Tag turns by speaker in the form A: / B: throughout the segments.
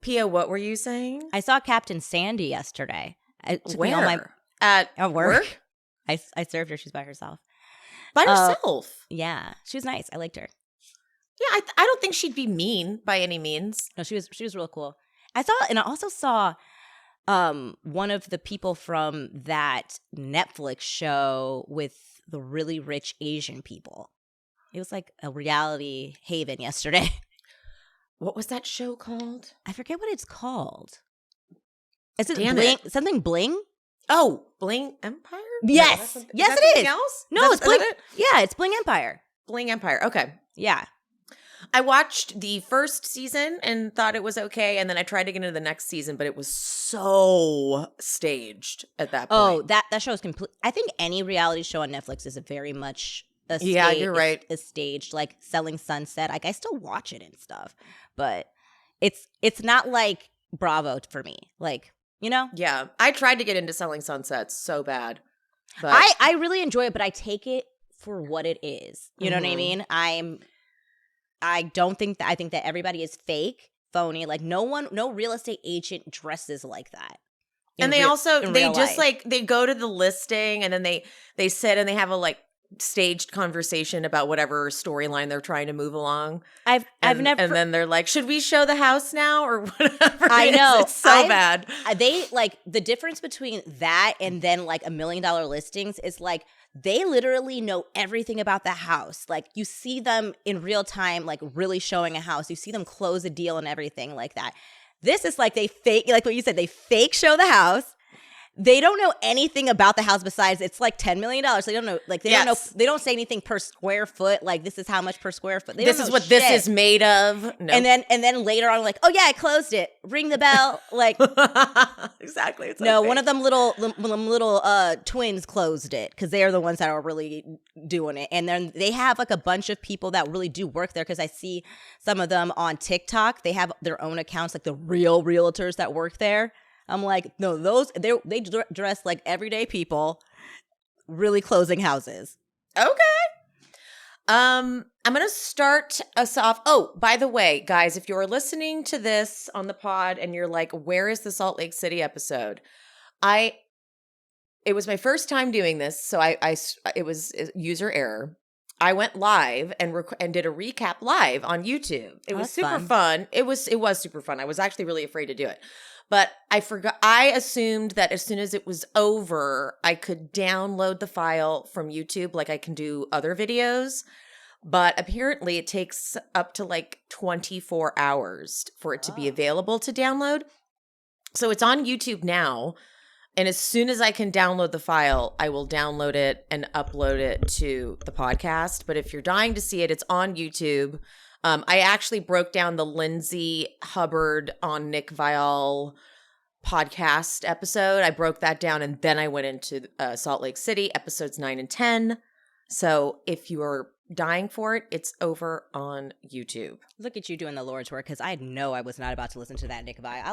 A: Pia, what were you saying?
B: I saw Captain Sandy yesterday.
A: Where?
B: At work. I served her. She's by herself.
A: By herself?
B: Yeah. She was nice. I liked her.
A: Yeah, I don't think she'd be mean by any means.
B: No, she was real cool. I also saw one of the people from that Netflix show with the really rich Asian people. It was like a reality haven yesterday.
A: What was that show called?
B: I forget what it's called. Is it
A: Damn
B: Bling?
A: it.
B: Something Bling?
A: Oh, Bling Empire?
B: Yes.
A: No,
B: yes,
A: it is.
B: Else? No, it's Bling. Yeah, it's Bling Empire.
A: Bling Empire. Okay.
B: Yeah.
A: I watched the first season and thought it was okay, and then I tried to get into the next season, but it was so staged at that point.
B: Oh, that show is complete. I think any reality show on Netflix is very much
A: yeah, you're right.
B: Is staged, like Selling Sunset. Like I still watch it and stuff, but it's not like Bravo for me. Like, you know?
A: Yeah, I tried to get into Selling Sunset so bad. But
B: I really enjoy it, but I take it for what it is. You know what I mean? I think that everybody is fake, phony. Like no real estate agent dresses like that.
A: And they just like they go to the listing and then they sit and they have a like staged conversation about whatever storyline they're trying to move along.
B: I've never,
A: and then they're like, should we show the house now or whatever?
B: I know
A: it's so bad.
B: They like the difference between that and then like $1 million listings is like they literally know everything about the house. Like you see them in real time, like really showing a house. You see them close a deal and everything like that. This is like they fake, like what you said, they fake show the house. They don't know anything about the house besides it's like $10 million. They don't know, like don't know, they don't say anything per square foot. Like this is how much per square foot.
A: This is what shit. This is made of.
B: No. And then later on, like, oh yeah, I closed it. Ring the bell. Like
A: exactly. It's
B: no,
A: like
B: one of them little twins closed it because they are the ones that are really doing it. And then they have like a bunch of people that really do work there because I see some of them on TikTok. They have their own accounts, like the real realtors that work there. I'm like, no, they dress like everyday people, really closing houses.
A: Okay. I'm going to start us off. Oh, by the way, guys, if you're listening to this on the pod and you're like, where is the Salt Lake City episode? It was my first time doing this, so it was user error. I went live and did a recap live on YouTube. It was super fun. It was super fun. I was actually really afraid to do it. But I forgot. I assumed that as soon as it was over, I could download the file from YouTube like I can do other videos. But apparently it takes up to like 24 hours for it to be available to download. So it's on YouTube now. And as soon as I can download the file, I will download it and upload it to the podcast. But if you're dying to see it, it's on YouTube. I actually broke down the Lindsay Hubbard on Nick Viall podcast episode. I broke that down and then I went into Salt Lake City, episodes 9 and 10. So if you are dying for it, it's over on YouTube.
B: Look at you doing the Lord's work because I know I was not about to listen to that Nick Viall. I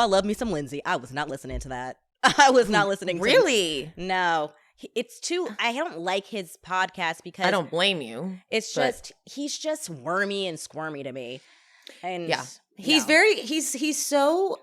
B: love me some Lindsay. I was not listening to that. I was not listening to
A: Really?
B: No. It's I don't like his podcast because
A: I don't blame you.
B: It's just he's just wormy and squirmy to me. And
A: yeah. He's so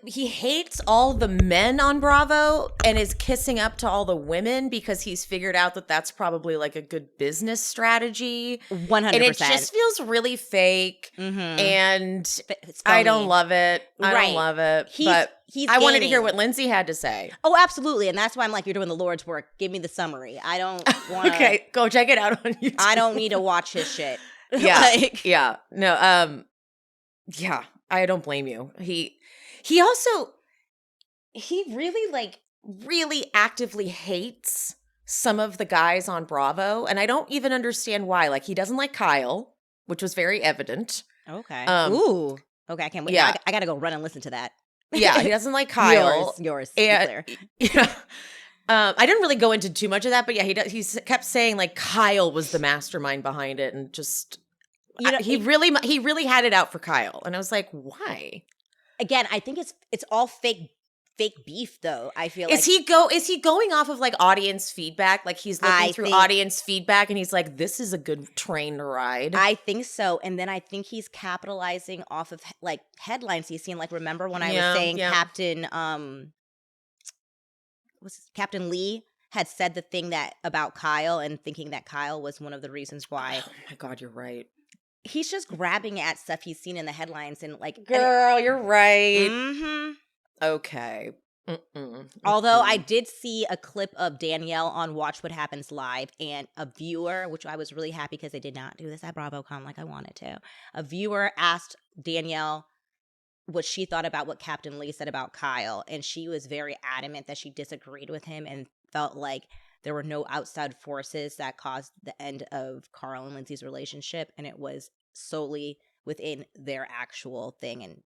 A: he hates all the men on Bravo and is kissing up to all the women because he's figured out that that's probably like a good business strategy.
B: 100%.
A: And it just feels really fake.
B: Mm-hmm.
A: And I don't love it. I don't love it. But I wanted to hear what Lindsay had to say.
B: Oh, absolutely. And that's why I'm like, you're doing the Lord's work. Give me the summary. I don't want to.
A: Okay, go check it out on YouTube.
B: I don't need to watch his shit.
A: Yeah. Yeah. No, yeah, I don't blame you. He really actively hates some of the guys on Bravo. And I don't even understand why. Like, he doesn't like Kyle, which was very evident.
B: Okay. Ooh. Okay, I can't wait.
A: Yeah.
B: I got to go run and listen to that.
A: Yeah, he doesn't like Kyle.
B: Yours.
A: And, yeah. I didn't really go into too much of that, but yeah, he kept saying like Kyle was the mastermind behind it, and just he really had it out for Kyle, and I was like, why?
B: Again, I think it's all fake fake beef though. I feel
A: is he going off of like audience feedback? Like he's looking through audience feedback and he's like, this is a good train to ride.
B: I think so. And then I think he's capitalizing off of like headlines he's seen. Like, remember when I was saying Captain Lee had said the thing that about Kyle and thinking that Kyle was one of the reasons why.
A: Oh my God, you're right.
B: He's just grabbing at stuff he's seen in the headlines and like,
A: girl, you're right.
B: Mm-hmm.
A: Okay.
B: Although I did see a clip of Danielle on Watch What Happens Live, and a viewer, which I was really happy because they did not do this at BravoCon like I wanted to. A viewer asked Danielle what she thought about what Captain Lee said about Kyle, and she was very adamant that she disagreed with him and felt like there were no outside forces that caused the end of Carl and Lindsay's relationship, and it was solely within their actual thing, and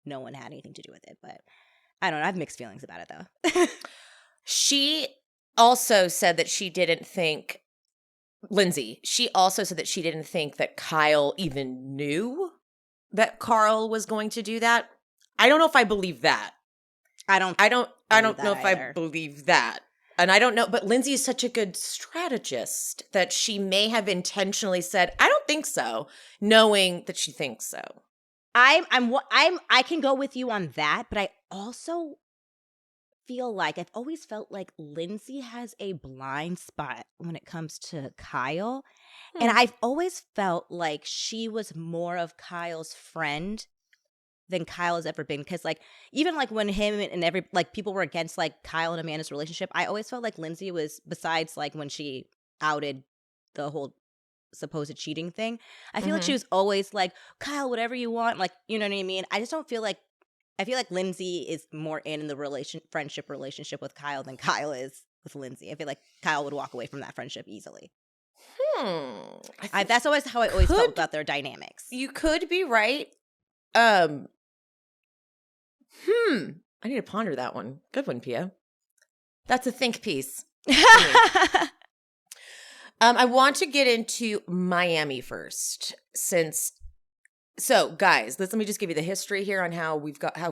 B: no one had anything to do with it. But I don't know. I have mixed feelings about it, though.
A: She also said that she didn't think, Lindsay, she also said that she didn't think that Kyle even knew that Carl was going to do that. I don't know if I believe that. I don't know if I believe that. And I don't know, but Lindsay is such a good strategist that she may have intentionally said, I don't think so, knowing that she thinks so.
B: I can go with you on that, but I also feel like I've always felt like Lindsay has a blind spot when it comes to Kyle. And I've always felt like she was more of Kyle's friend than Kyle has ever been. Because like, even like when him and people were against like Kyle and Amanda's relationship, I always felt like Lindsay was, besides like when she outed the whole supposed cheating thing, I feel like she was always like, Kyle, whatever you want, like, you know what I mean? I just don't feel like, I feel like Lindsay is more in the friendship relationship with Kyle than Kyle is with Lindsay. I feel like Kyle would walk away from that friendship easily. That's always how I always felt about their dynamics.
A: You could be right. I need to ponder that one. Good one, Pia. That's a think piece. I want to get into Miami first, so guys, let me just give you the history here on how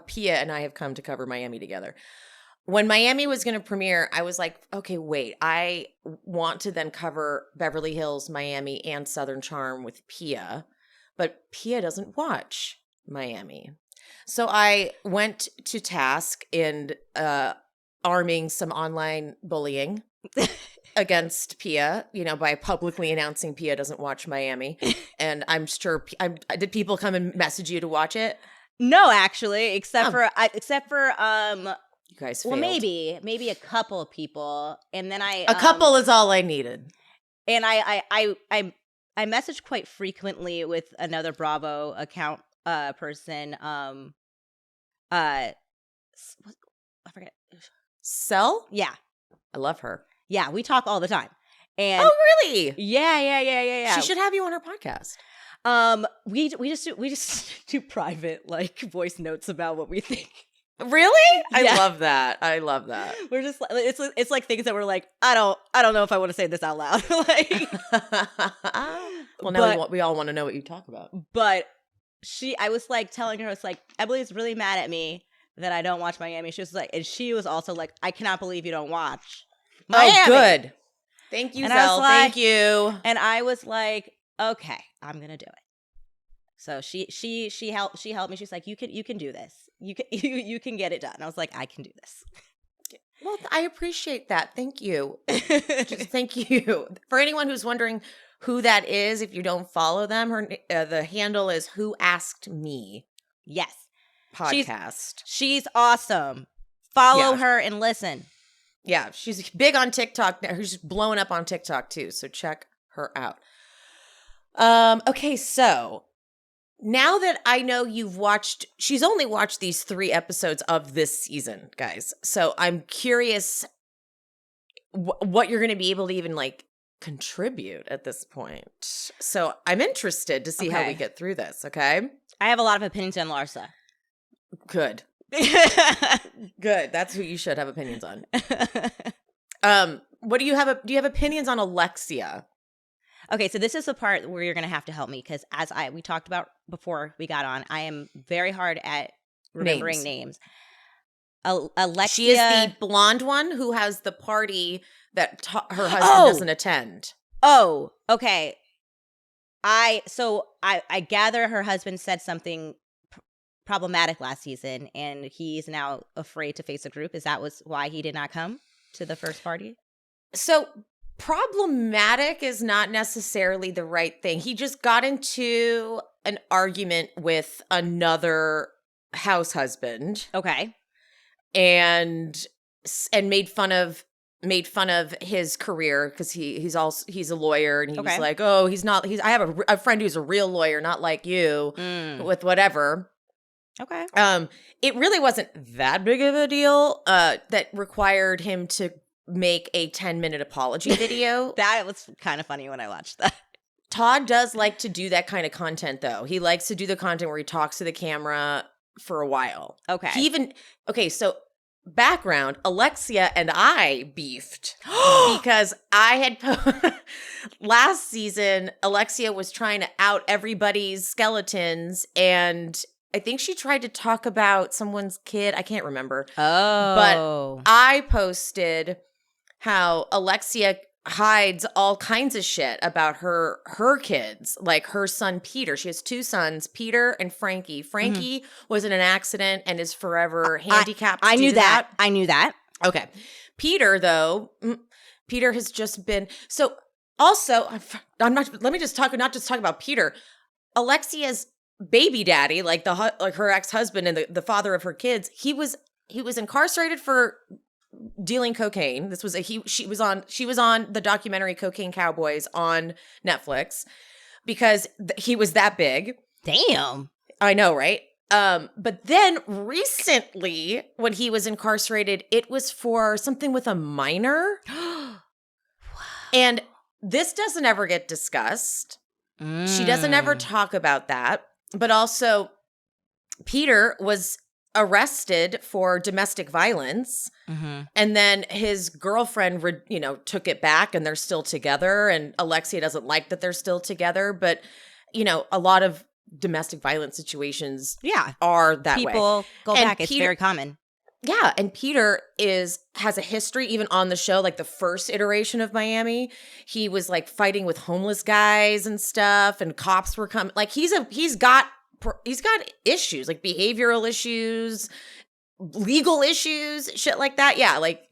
A: Pia and I have come to cover Miami together. When Miami was going to premiere, I was like, okay, wait, I want to then cover Beverly Hills, Miami, and Southern Charm with Pia, but Pia doesn't watch Miami. So I went to task in arming some online bullying against Pia, by publicly announcing Pia doesn't watch Miami. And I'm sure, did people come and message you to watch it?
B: No, actually, except for
A: you guys failed.
B: Well, maybe a couple of people, and then
A: a couple is all I needed.
B: And I messaged quite frequently with another Bravo account person. I forget.
A: Cell?
B: Yeah,
A: I love her.
B: Yeah, we talk all the time. And
A: oh, really?
B: Yeah.
A: She should have you on her podcast.
B: We just do private like voice notes about what we think.
A: Really? I love that.
B: We're just like, it's like things that we're like, I don't know if I want to say this out loud. Like,
A: well, now we all want to know what you talk about.
B: But I was like telling her, I was like, Emily's really mad at me that I don't watch Miami. She was like, and she was also like, I cannot believe you don't watch Miami.
A: Oh, good. Thank you, Zell. Thank you.
B: And I was like, okay, I'm gonna do it. So she helped me. She's like, you can do this. You can get it done. I was like, I can do this.
A: Well, I appreciate that. Thank you. Just thank you. For anyone who's wondering who that is, if you don't follow them, the handle is Who Asked Me.
B: Yes.
A: Podcast.
B: She's awesome. Follow her and listen.
A: Yeah, she's big on TikTok. She's blowing up on TikTok too, so check her out. Okay, so now that I know she's only watched these 3 episodes of this season, guys. So I'm curious what you're going to be able to even like contribute at this point. So I'm interested to see how we get through this, okay?
B: I have a lot of opinions on Larsa.
A: Good. Good. That's who you should have opinions on. What do you have? Do you have opinions on Alexia?
B: Okay, so this is the part where you're going to have to help me because we talked about before we got on, I am very hard at remembering names. Alexia.
A: She is the blonde one who has the party that her husband doesn't attend.
B: Oh, okay. I gather her husband said something problematic last season, and he's now afraid to face a group. Is that why he did not come to the first party?
A: So problematic is not necessarily the right thing. He just got into an argument with another house husband.
B: Okay.
A: And made fun of his career because he's a lawyer, and he was like, oh, I have a friend who's a real lawyer, not like you with whatever.
B: Okay.
A: It really wasn't that big of a deal that required him to make a 10-minute apology video.
B: That was kind of funny when I watched that.
A: Todd does like to do that kind of content, though. He likes to do the content where he talks to the camera for a while.
B: Okay.
A: So background, Alexia and I beefed because I had last season, Alexia was trying to out everybody's skeletons, and I think she tried to talk about someone's kid. I can't remember.
B: Oh.
A: But I posted how Alexia hides all kinds of shit about her kids, like her son Peter. She has 2 sons, Peter and Frankie. Frankie was in an accident and is forever handicapped.
B: I knew that. I knew that.
A: Okay. Peter, though, Peter has just been so. Also, let me just talk about Peter. Alexia's baby daddy, like her ex-husband and the father of her kids. He was incarcerated for dealing cocaine. This was she was on the documentary Cocaine Cowboys on Netflix because he was that big.
B: Damn.
A: I know, right? But then recently when he was incarcerated, it was for something with a minor. Wow. And this doesn't ever get discussed. She doesn't ever talk about that. But also Peter was arrested for domestic violence. And then his girlfriend, took it back, and they're still together. And Alexia doesn't like that they're still together. But, a lot of domestic violence situations are that way.
B: People go back. It's very common.
A: Yeah. And Peter has a history even on the show, like the first iteration of Miami. He was like fighting with homeless guys and stuff, and cops were coming. Like he's got issues, like behavioral issues, legal issues, shit like that. Yeah, like,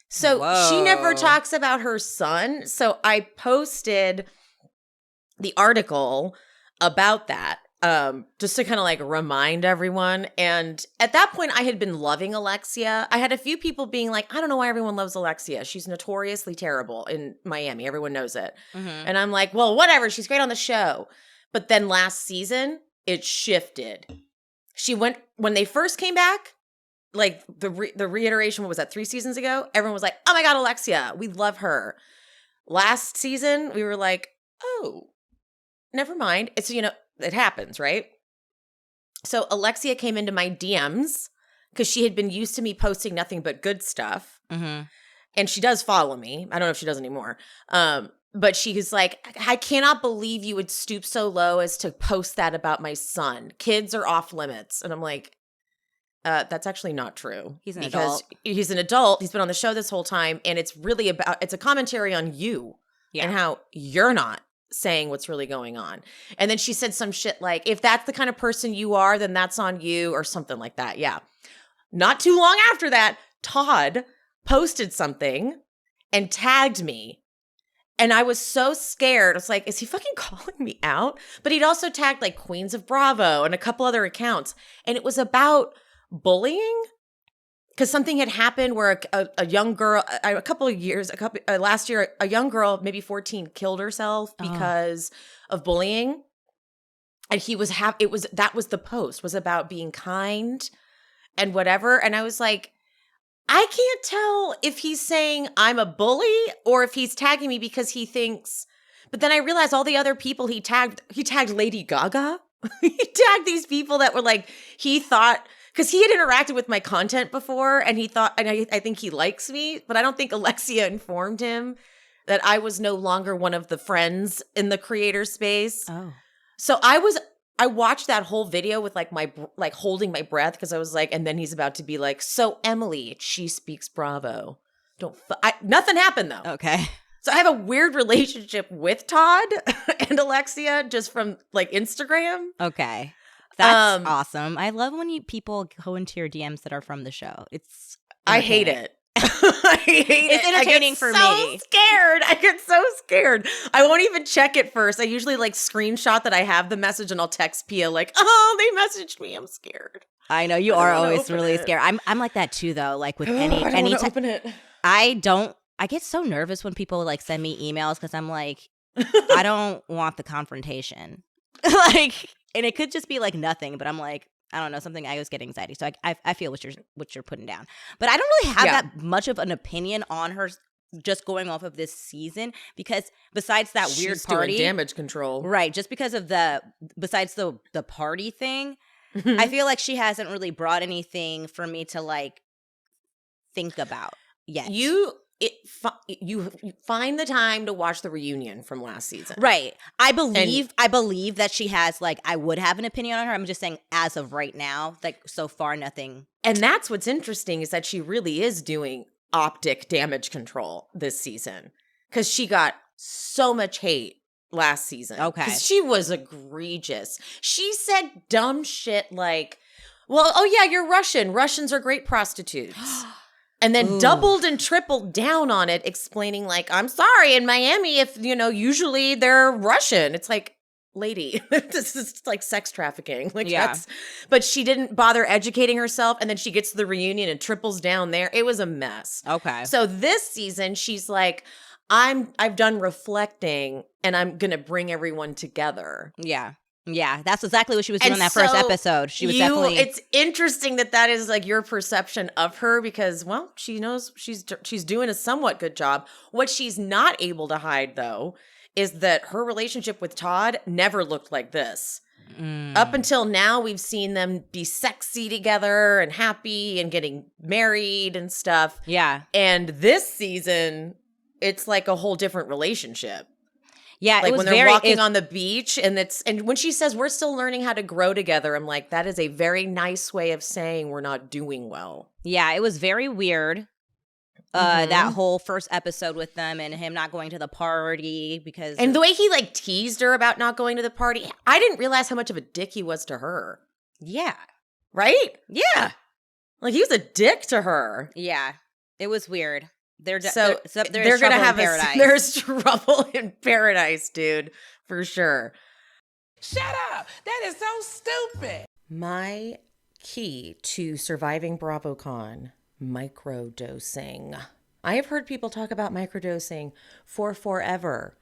A: so she never talks about her son. So I posted the article about that just to kind of like remind everyone. And at that point, I had been loving Alexia. I had a few people being like, I don't know why everyone loves Alexia. She's notoriously terrible in Miami. Everyone knows it. And I'm like, well, whatever. She's great on the show. But then last season, it shifted. She went, when they first came back, like the reiteration, what was that, 3 seasons ago? Everyone was like, oh my God, Alexia, we love her. Last season, we were like, oh, never mind. It's, it happens, right? So Alexia came into my DMs because she had been used to me posting nothing but good stuff. And she does follow me. I don't know if she does anymore. But she's like, I cannot believe you would stoop so low as to post that about my son. Kids are off limits. And I'm like, that's actually not true.
B: He's an adult.
A: He's an adult. He's been on the show this whole time. And it's a commentary on you and how you're not saying what's really going on. And then she said some shit like, if that's the kind of person you are, then that's on you, or something like that. Yeah. Not too long after that, Todd posted something and tagged me. And I was so scared. I was like, is he fucking calling me out? But he'd also tagged like Queens of Bravo and a couple other accounts. And it was about bullying because something had happened where a young girl, last year, a young girl, maybe 14, killed herself because of bullying. And that was the post, was about being kind and whatever. And I was like, I can't tell if he's saying I'm a bully or if he's tagging me because he thinks, but then I realized all the other people he tagged Lady Gaga. He tagged these people that were like, he thought, because he had interacted with my content before and he thought, and I think he likes me, but I don't think Alexia informed him that I was no longer one of the friends in the creator space.
B: Oh.
A: So I was I watched that whole video with like my holding my breath because I was like, and then he's about to be like, so Emily, she speaks Bravo. Nothing happened though.
B: Okay.
A: So I have a weird relationship with Todd and Alexia just from like Instagram.
B: Okay. That's awesome. I love when people go into your DMs that are from the show.
A: I hate it. I hate it.
B: It's entertaining for me.
A: I get so scared. I won't even check it first. I usually like screenshot that I have the message and I'll text Pia like, oh, they messaged me. I'm scared.
B: I know you are always really scared. I'm like that too though. Like with any
A: open it.
B: I get so nervous when people like send me emails because I'm like, I don't want the confrontation. Like, and it could just be like nothing, but I'm like, I don't know, something. I always get anxiety, so I feel what you're putting down. But I don't really have that much of an opinion on her, just going off of this season, because besides that weird party,
A: doing damage control,
B: right? Just because of besides the party thing, I feel like she hasn't really brought anything for me to like think about yet. You find the time to watch the reunion from last season. Right. I believe that she has, like, I would have an opinion on her. I'm just saying as of right now, like, so far, nothing.
A: And that's what's interesting is that she really is doing optic damage control this season because she got so much hate last season.
B: Okay.
A: Because she was egregious. She said dumb shit like, well, oh yeah, you're Russian. Russians are great prostitutes. And then doubled and tripled down on it, explaining like, I'm sorry, in Miami, if, usually they're Russian. It's like, lady, this is like sex trafficking. Like, but she didn't bother educating herself. And then she gets to the reunion and triples down there. It was a mess.
B: Okay.
A: So this season, she's like, I've done reflecting and I'm going to bring everyone together.
B: Yeah. Yeah, that's exactly what she was doing in that first episode. She was definitely.
A: It's interesting that is like your perception of her because, well, she knows she's doing a somewhat good job. What she's not able to hide, though, is that her relationship with Todd never looked like this. Up until now, we've seen them be sexy together and happy and getting married and stuff.
B: Yeah.
A: And this season, it's like a whole different relationship.
B: Yeah,
A: like when they're walking on the beach and when she says we're still learning how to grow together, I'm like, that is a very nice way of saying we're not doing well.
B: Yeah, it was very weird. That whole first episode with them and him not going to the party because
A: the way he like teased her about not going to the party, I didn't realize how much of a dick he was to her.
B: Yeah.
A: Right?
B: Yeah.
A: Like he was a dick to her.
B: Yeah. It was weird. They're going
A: to have there's trouble in paradise, dude, for sure.
C: Shut up. That is so stupid.
A: My key to surviving BravoCon, microdosing. I have heard people talk about microdosing for forever.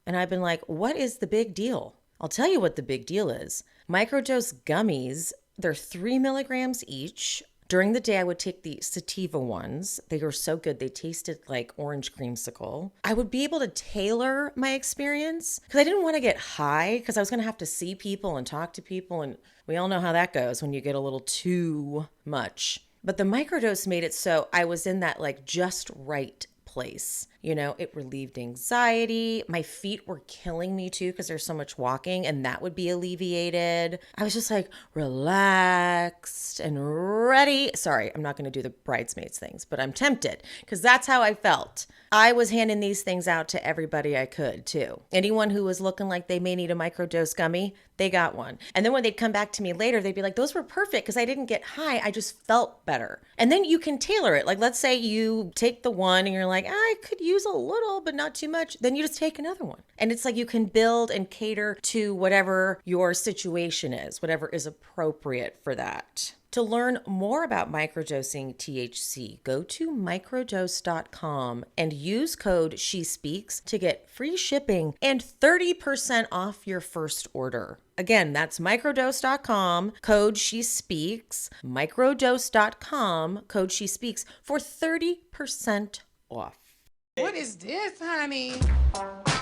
A: And I've been like, what is the big deal? I'll tell you what the big deal is. Microdose gummies, they're 3 milligrams each. During the day, I would take the sativa ones. They were so good. They tasted like orange creamsicle. I would be able to tailor my experience because I didn't want to get high because I was going to have to see people and talk to people. And we all know how that goes when you get a little too much. But the microdose made it so I was in that like just right place. It relieved anxiety. My feet were killing me too because there's so much walking and that would be alleviated. I was just like relaxed and ready. Sorry, I'm not going to do the bridesmaids things, but I'm tempted because that's how I felt. I was handing these things out to everybody I could too. Anyone who was looking like they may need a microdose gummy, they got one. And then when they'd come back to me later, they'd be like, those were perfect because I didn't get high. I just felt better. And then you can tailor it. Like, let's say you take the one and you're like, I could use a little, but not too much. Then you just take another one. And it's like you can build and cater to whatever your situation is, whatever is appropriate for that. To learn more about microdosing THC, go to microdose.com and use code SHESPEAKS to get free shipping and 30% off your first order. Again, that's microdose.com, code SHESPEAKS, microdose.com, code SHESPEAKS for 30% off.
C: What is this, honey?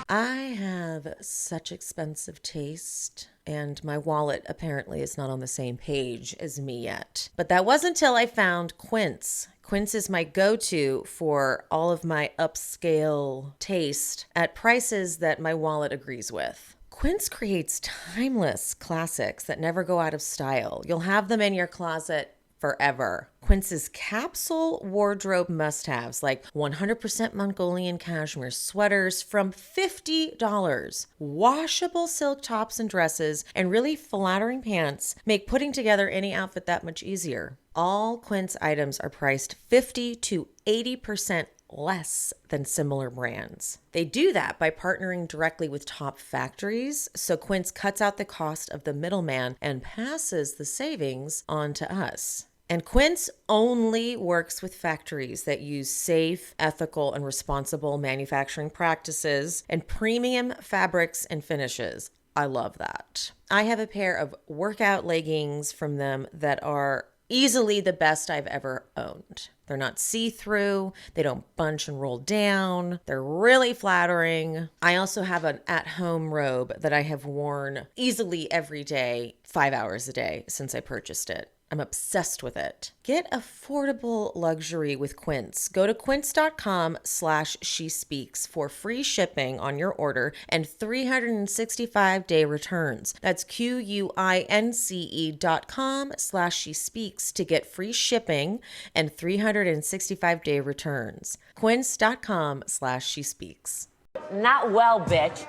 A: I have such expensive taste, and my wallet apparently is not on the same page as me yet. But that wasn't until I found Quince. Quince is my go-to for all of my upscale taste at prices that my wallet agrees with. Quince creates timeless classics that never go out of style. You'll have them in your closet forever. Quince's capsule wardrobe must-haves like 100% Mongolian cashmere sweaters from $50, washable silk tops and dresses, and really flattering pants make putting together any outfit that much easier. All Quince items are priced 50 to 80% less than similar brands. They do that by partnering directly with top factories, so Quince cuts out the cost of the middleman and passes the savings on to us. And Quince only works with factories that use safe, ethical, and responsible manufacturing practices and premium fabrics and finishes. I love that. I have a pair of workout leggings from them that are easily the best I've ever owned. They're not see-through. They don't bunch and roll down. They're really flattering. I also have an at-home robe that I have worn easily every day, 5 hours a day since I purchased it. I'm obsessed with it. Get affordable luxury with Quince. Go to quince.com/shespeaks for free shipping on your order and 365-day returns. That's QUINCE.com/shespeaks to get free shipping and 365-day returns. Quince.com/shespeaks.
D: Not well, bitch.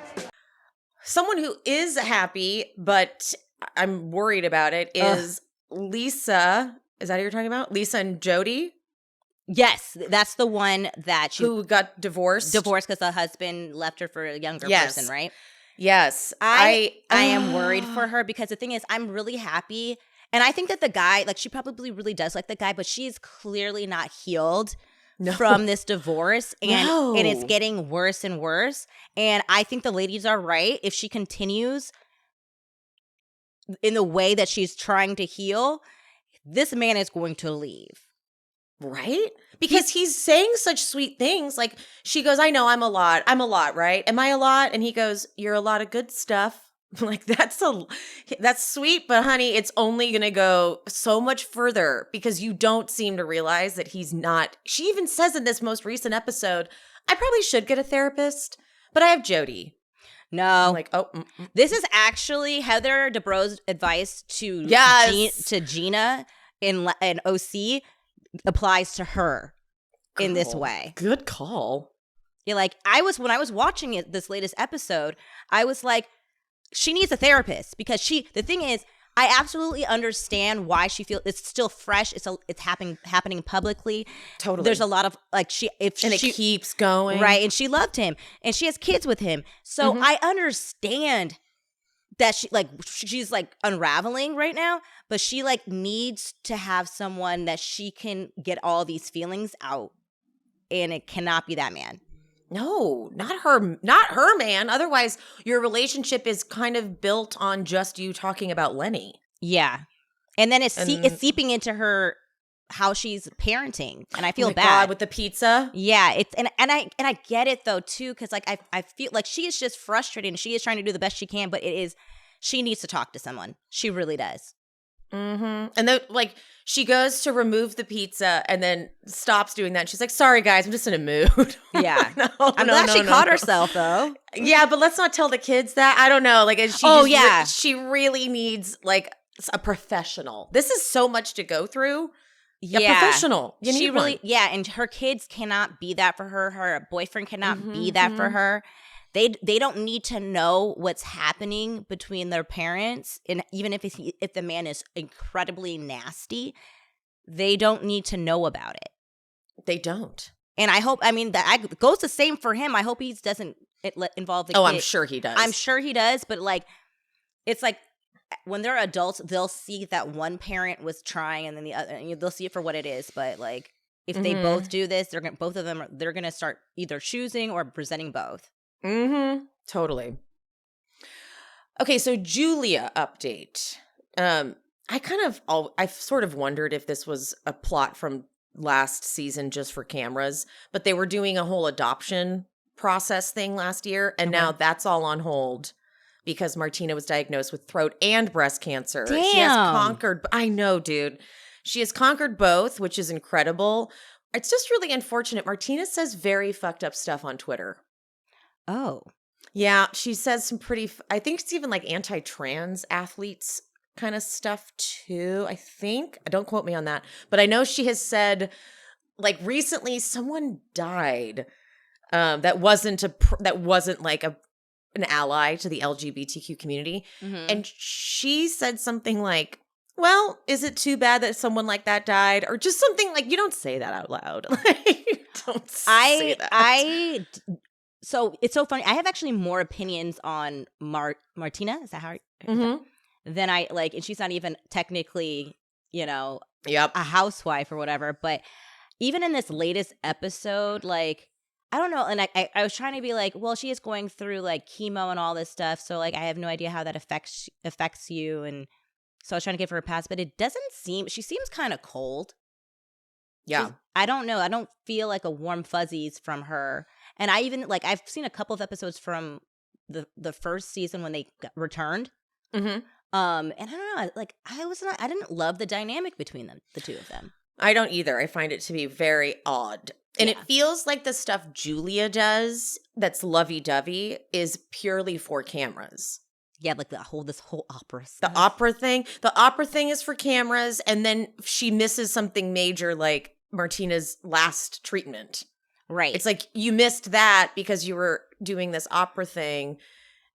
A: Someone who is happy, but I'm worried about it, is Lisa. Is that who you're talking about? Lisa and Jody?
B: Yes, that's the one that
A: who got divorced.
B: Divorced because the husband left her for a younger person, right?
A: Yes.
B: I am worried for her because the thing is, I'm really happy. And I think that the guy, like, she probably really does like the guy, but she's clearly not healed from this divorce. And it's getting worse and worse. And I think the ladies are right. If she continues in the way that she's trying to heal, this man is going to leave.
A: Right? Because he's saying such sweet things. Like, she goes, I know I'm a lot, right? Am I a lot? And he goes, you're a lot of good stuff. Like, that's sweet, but honey, it's only going to go so much further because you don't seem to realize that he's not. She even says in this most recent episode, I probably should get a therapist, but I have Jody.
B: No.
A: I'm like,
B: This is actually Heather Dubrow's advice to Gina in OC applies to her in this way.
A: Good call.
B: You're like, when I was watching this latest episode, I was like, she needs a therapist because the thing is, I absolutely understand why she feels it's still fresh. It's happening publicly.
A: Totally.
B: There's a lot of
A: it keeps going.
B: Right. And she loved him and she has kids with him. So I understand that she's unraveling right now, but she needs to have someone that she can get all these feelings out. And it cannot be that man.
A: No, not her, man. Otherwise, your relationship is kind of built on just you talking about Lenny.
B: Yeah. And then it's seeping into her, how she's parenting. And I feel bad.
A: God, with the pizza.
B: Yeah. And I get it though, too, because I feel like she is just frustrated and she is trying to do the best she can, but she needs to talk to someone. She really does.
A: Mm-hmm. And then she goes to remove the pizza and then stops doing that. And she's like, sorry guys, I'm just in a mood.
B: Yeah. I'm glad she caught herself though.
A: Yeah, but let's not tell the kids that. I don't know. She really needs a professional. This is so much to go through. Yeah. A professional. You need one.
B: And her kids cannot be that for her. Her boyfriend cannot be that for her. They don't need to know what's happening between their parents, and even if the man is incredibly nasty, they don't need to know about it.
A: They don't.
B: And I hope, that goes the same for him. I hope he doesn't involve the kid.
A: I'm sure he does.
B: I'm sure he does, but it's like when they're adults, they'll see that one parent was trying, and then the other, they'll see it for what it is. But if they both do this, they're gonna start either choosing or presenting both.
A: Mm-hmm. Totally. Okay, so Julia update. I've sort of wondered if this was a plot from last season just for cameras, but they were doing a whole adoption process thing last year, and now that's all on hold because Martina was diagnosed with throat and breast cancer.
B: Damn.
A: She has conquered. I know, dude. She has conquered both, which is incredible. It's just really unfortunate. Martina says very fucked up stuff on Twitter.
B: Oh.
A: Yeah, she says some pretty, I think it's even like anti-trans athletes kind of stuff too, I think. Don't quote me on that. But I know she has said, like recently someone died that wasn't like an ally to the LGBTQ community.
B: Mm-hmm.
A: And she said something like, well, is it too bad that someone like that died? Or just something like, you don't say that out loud. Like, don't say that.
B: So it's so funny. I have actually more opinions on Martina. Is that how?
A: Mm-hmm.
B: Than I like, and she's not even technically, a housewife or whatever. But even in this latest episode, like, I don't know. And I was trying to be like, well, she is going through like chemo and all this stuff. So like, I have no idea how that affects you. And so I was trying to give her a pass, but it doesn't seem, she seems kind of cold.
A: Yeah.
B: I don't know. I don't feel like a warm fuzzies from her. And I even like, I've seen a couple of episodes from the first season when they returned.
A: Mm-hmm.
B: And I don't know, like I didn't love the dynamic between them, the two of them.
A: I don't either. I find it to be very odd. And it feels like the stuff Julia does that's lovey-dovey is purely for cameras.
B: Yeah, like this whole opera stuff.
A: The opera thing is for cameras, and then she misses something major like Martina's last treatment.
B: Right.
A: It's like you missed that because you were doing this opera thing,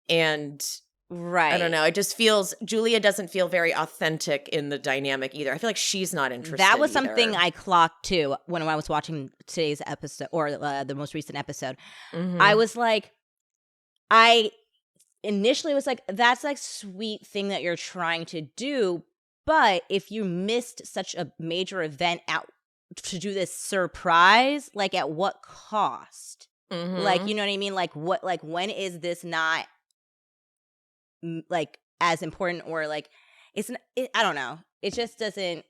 A: and
B: right.
A: I don't know. It just feels Julia doesn't feel very authentic in the dynamic either. I feel like she's not interested.
B: That was
A: either.
B: something I clocked too when I was watching today's episode or the most recent episode.
A: Mm-hmm.
B: I was like, I initially was like, that's like sweet thing that you're trying to do, but if you missed such a major event out to do this surprise, like at what cost?
A: Mm-hmm.
B: Like, you know what I mean? Like what? Like when is this not like as important or like I don't know. It just doesn't.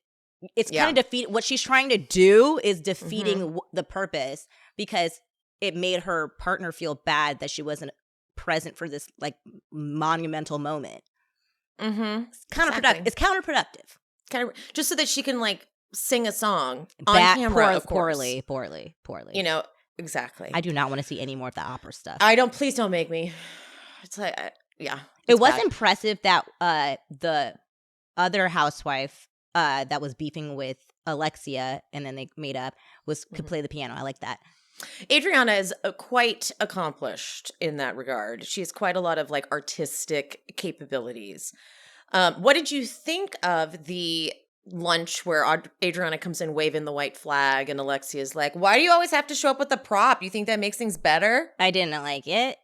B: It's kind of defeat. What she's trying to do is defeating the purpose because it made her partner feel bad that she wasn't present for this like monumental moment.
A: Mm-hmm.
B: It's counterproductive. It's counterproductive.
A: Kind of just so that she can like sing a song on camera.
B: Poorly.
A: You know, exactly.
B: I do not want to see any more of the opera stuff.
A: Please don't make me. It's like,
B: it was impressive that the other housewife that was beefing with Alexia and then they made up could play the piano. I like that.
A: Adriana is quite accomplished in that regard. She has quite a lot of like artistic capabilities. What did you think of the lunch where Adriana comes in waving the white flag and Alexia's like, why do you always have to show up with the prop? You think that makes things better?
B: I didn't like it.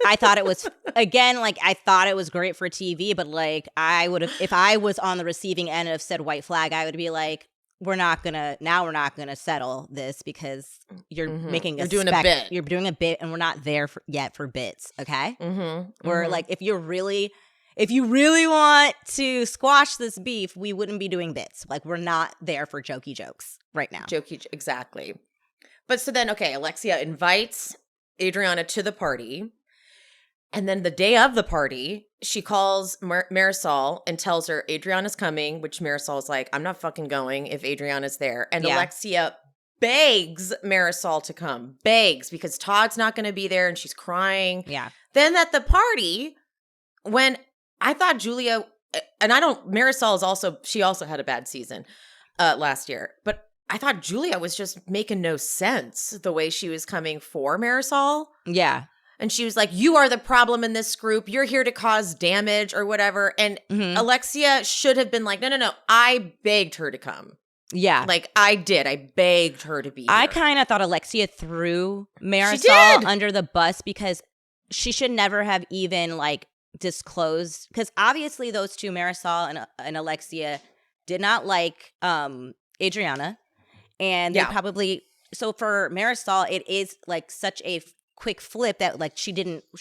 B: I thought it was, again, like I thought it was great for TV, but like I would have, if I was on the receiving end of said white flag, I would be like, we're not gonna settle this because you're making
A: you're doing a bit.
B: You're doing a bit and we're not there yet for bits, okay? Or like if you really want to squash this beef, we wouldn't be doing bits. Like we're not there for jokey jokes right now.
A: Exactly. But so then, okay, Alexia invites Adriana to the party. And then the day of the party, she calls Marisol and tells her Adriana's coming, which Marisol's like, I'm not fucking going if Adriana's there. And Alexia begs Marisol to come. Begs because Todd's not going to be there and she's crying.
B: Yeah.
A: Then at the party, when I thought Julia, and Marisol she also had a bad season last year, but I thought Julia was just making no sense the way she was coming for Marisol.
B: Yeah.
A: And she was like, you are the problem in this group. You're here to cause damage or whatever. And Alexia should have been like, no. I begged her to come.
B: Yeah.
A: Like I did. I begged her to be here.
B: I kind of thought Alexia threw Marisol under the bus because she should never have even like disclosed. Because obviously those two, Marisol and Alexia, did not like Adriana. And they probably, so for Marisol, it is like such a quick flip that like she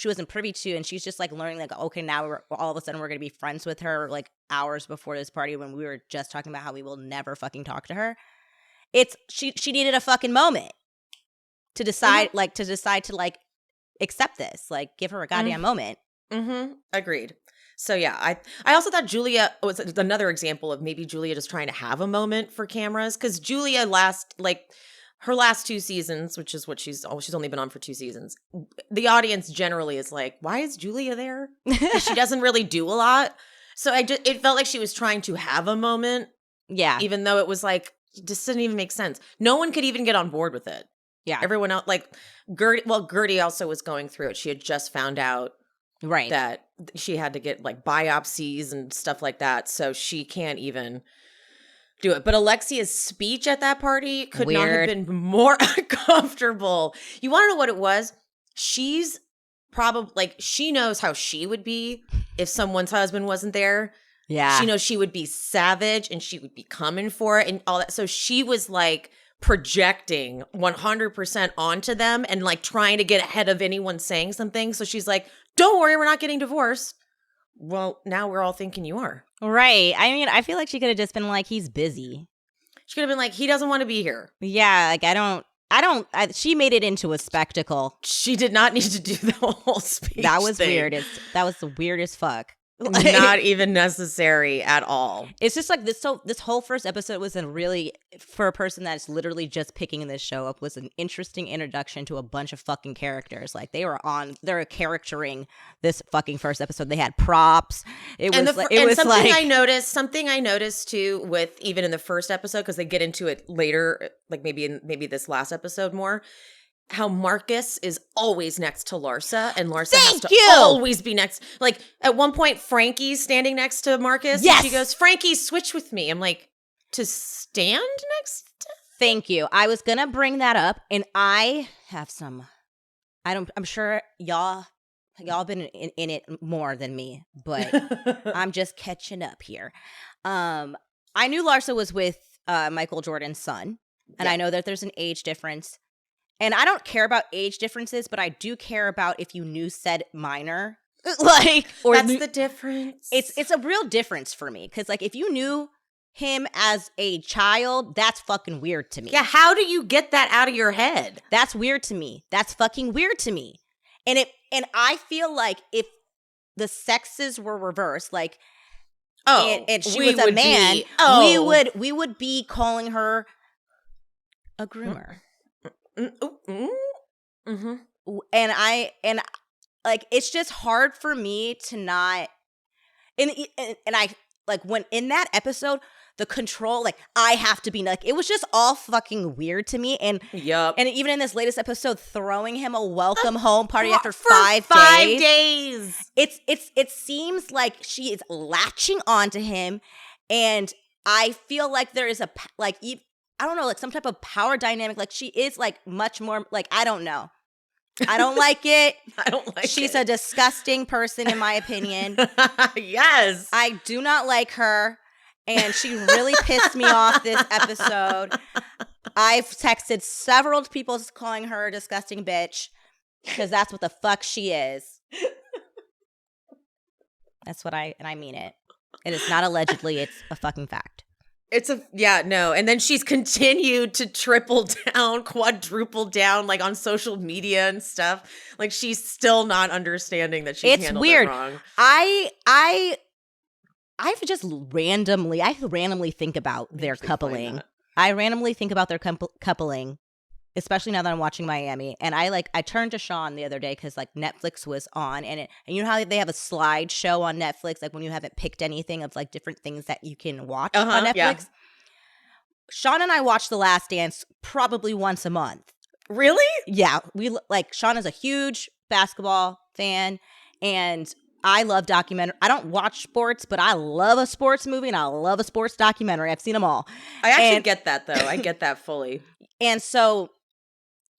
B: wasn't privy to, and she's just like learning like, okay, now we're all of a sudden we're gonna be friends with her like hours before this party when we were just talking about how we will never fucking talk to her. It's she needed a fucking moment to decide to like accept this, like give her a goddamn moment.
A: Agreed. So yeah, I also thought Julia was another example of maybe Julia just trying to have a moment for cameras, because Julia her last 2 seasons, which is what she's only been on for 2 seasons, the audience generally is like, why is Julia there? She doesn't really do a lot. So it felt like she was trying to have a moment.
B: Yeah.
A: Even though it was like, it just didn't even make sense. No one could even get on board with it.
B: Yeah.
A: Everyone else, like Gertie also was going through it. She had just found out that she had to get like biopsies and stuff like that. So she can't even do it. But Alexia's speech at that party could not have been more uncomfortable. You want to know what it was? She's probably like, she knows how she would be if someone's husband wasn't there.
B: Yeah.
A: She knows she would be savage and she would be coming for it and all that. So she was like projecting 100% onto them and like trying to get ahead of anyone saying something. So she's like, don't worry, we're not getting divorced. Well, now we're all thinking you are.
B: Right. I mean, I feel like she could have just been like, he's busy.
A: She could have been like, he doesn't want to be here.
B: Yeah. Like, she made it into a spectacle.
A: She did not need to do the whole speech.
B: That was
A: thing.
B: weird. That was the weirdest fuck.
A: Not even necessary at all.
B: It's just like this whole first episode was for a person that's literally just picking this show up, was an interesting introduction to a bunch of fucking characters. Like they were charactering this fucking first episode. They had props.
A: Something I noticed too with even in the first episode, because they get into it later, like maybe this last episode more. How Marcus is always next to Larsa, and Larsa has to always be next. Like at one point, Frankie's standing next to Marcus.
B: Yes.
A: And she goes, Frankie, switch with me. I'm like, to stand next to?
B: Thank you. I was gonna bring that up, and I have some. I'm sure y'all been in it more than me, but I'm just catching up here. I knew Larsa was with Michael Jordan's son, and I know that there's an age difference. And I don't care about age differences, but I do care about if you knew said minor. Like, or
A: that's the difference.
B: It's a real difference for me. Because, like, if you knew him as a child, that's fucking weird to me.
A: Yeah, how do you get that out of your head?
B: That's weird to me. That's fucking weird to me. And I feel like if the sexes were reversed, like, and she was a man, we would be calling her a groomer.
A: Mm-hmm.
B: And like it's just hard for me to not and I like when in that episode the control, like I have to be like, it was just all fucking weird to me. And and even in this latest episode, throwing him a welcome home party after 5
A: days.
B: It seems like she is latching onto him, and I feel like there is I don't know, like some type of power dynamic. Like she is like much more like, I don't know. I don't like it. She's a disgusting person in my opinion.
A: Yes.
B: I do not like her. And she really pissed me off this episode. I've texted several people calling her a disgusting bitch because that's what the fuck she is. That's what and I mean it. It is not allegedly, it's a fucking fact.
A: And then she's continued to triple down, quadruple down, like on social media and stuff. Like she's still not understanding that she's handled it wrong.
B: I randomly think about their coupling. I randomly think about their coupling, especially now that I'm watching Miami. And I turned to Sean the other day because like Netflix was on, and you know how they have a slideshow on Netflix, like when you haven't picked anything of like different things that you can watch on Netflix. Yeah. Sean and I watch The Last Dance probably once a month.
A: Really?
B: Yeah, Sean is a huge basketball fan, and I love documentary. I don't watch sports, but I love a sports movie and I love a sports documentary. I've seen them all.
A: I actually get that though. I get that fully.
B: And so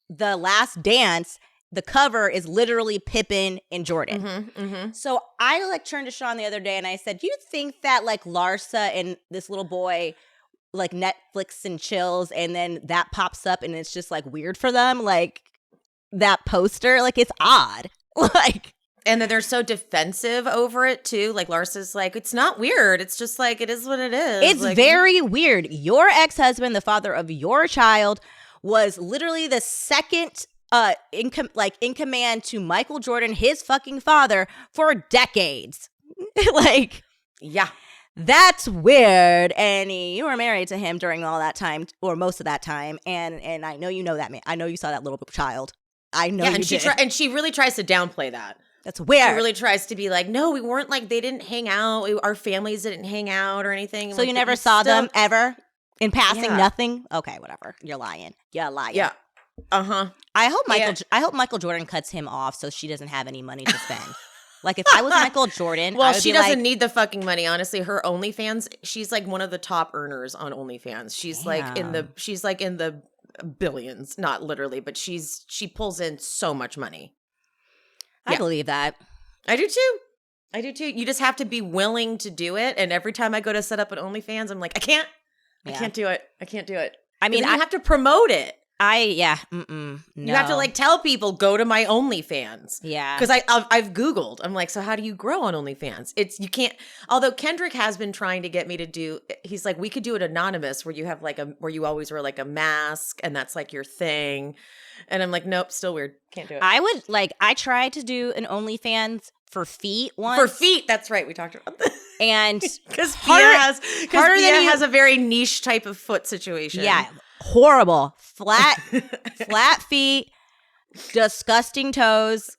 B: The Last Dance, the cover is literally Pippen and Jordan.
A: Mm-hmm, mm-hmm.
B: So I turned to Sean the other day and I said, do you think that Larsa and this little boy Netflix and chills, and then that pops up and it's just weird for them? Like that poster, it's odd.
A: And then they're so defensive over it too. Like Larsa's like, it's not weird. It's just it is what it is.
B: It's very weird. Your ex-husband, the father of your child, was literally the second in command to Michael Jordan, his fucking father, for decades.
A: Yeah.
B: that's weird. And you were married to him during all that time, or most of that time. And I know you know that man. I know you saw that little child. I know you did.
A: And she really tries to downplay that.
B: That's weird.
A: She really tries to be like, no, we weren't like, they didn't hang out. Our families didn't hang out or anything.
B: So
A: like,
B: you never saw them ever? In passing,
A: Yeah.
B: nothing? Okay, whatever. You're lying. You're lying.
A: Yeah. Uh-huh.
B: I hope Michael Jordan cuts him off so she doesn't have any money to spend. Like, if I was Michael Jordan,
A: well,
B: I would
A: she
B: be
A: doesn't
B: like,
A: need the fucking money. Honestly, her OnlyFans, she's like one of the top earners on OnlyFans. She's like in the billions, not literally, but she pulls in so much money.
B: I believe that.
A: I do too. You just have to be willing to do it. And every time I go to set up an OnlyFans, I'm like, I can't do it. I mean, I have to promote it.
B: No.
A: You have to like tell people, go to my OnlyFans.
B: Yeah.
A: Because I've Googled. I'm like, so how do you grow on OnlyFans? You can't, although Kendrick has been trying to get me to do, he's like, we could do it anonymous where you have like where you always wear like a mask and that's like your thing. And I'm like, nope, still weird. Can't do it.
B: I tried to do an OnlyFans for feet once.
A: For feet, that's right. We talked about that.
B: And
A: because Bia has a very niche type of foot situation.
B: Yeah. Horrible. Flat feet, disgusting toes.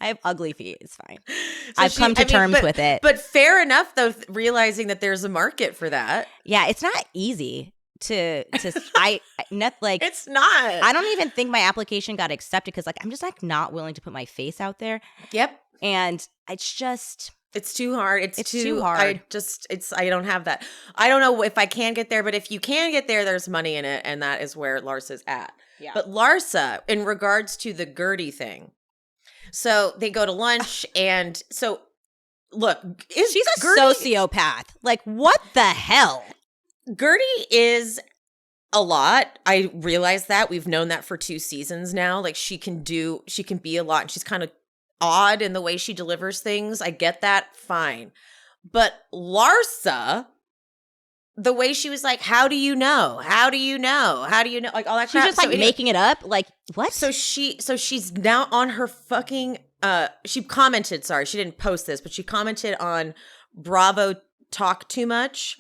B: I have ugly feet. It's fine. I've come to terms with it.
A: But fair enough, though, realizing that there's a market for that.
B: Yeah, it's not easy to
A: it's not.
B: I don't even think my application got accepted because I'm just not willing to put my face out there.
A: Yep.
B: And it's just...
A: It's too hard. It's too
B: hard.
A: I don't have that. I don't know if I can get there, but if you can get there, there's money in it. And that is where Larsa's at. Yeah. But Larsa, in regards to the Gertie thing, so they go to lunch and so look,
B: she's a sociopath. Like, what the hell?
A: Gertie is a lot. I realize that. We've known that for 2 seasons now. Like she can be a lot and she's kind of odd in the way she delivers things. I get that. Fine. But Larsa, the way she was like, how do you know? How do you know? How do you know? Like all that crap.
B: She's just making it up. Like what?
A: So she's now on her fucking, she commented, sorry, she didn't post this, but she commented on Bravo Talk Too Much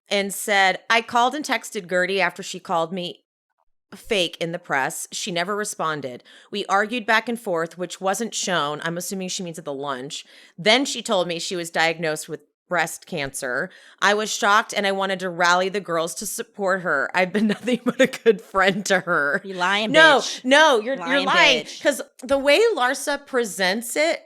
A: and said, I called and texted Gertie after she called me fake in the press. She never responded. We argued back and forth, which wasn't shown. I'm assuming she means at the lunch. Then she told me she was diagnosed with breast cancer. I was shocked and I wanted to rally the girls to support her. I've been nothing but a good friend to her.
B: You lying bitch.
A: No, you're lying. Because the way Larsa presents it,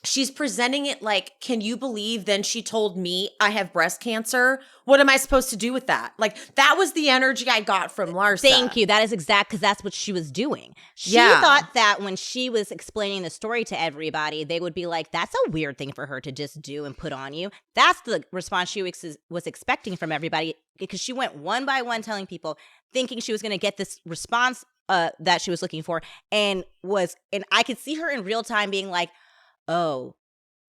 A: she's presenting it like, can you believe then she told me I have breast cancer? What am I supposed to do with that? Like, that was the energy I got from Larsa.
B: Thank you. That is because that's what she was doing. She thought that when she was explaining the story to everybody, they would be like, that's a weird thing for her to just do and put on you. That's the response she was expecting from everybody because she went one by one telling people, thinking she was going to get this response that she was looking for and I could see her in real time being like, oh,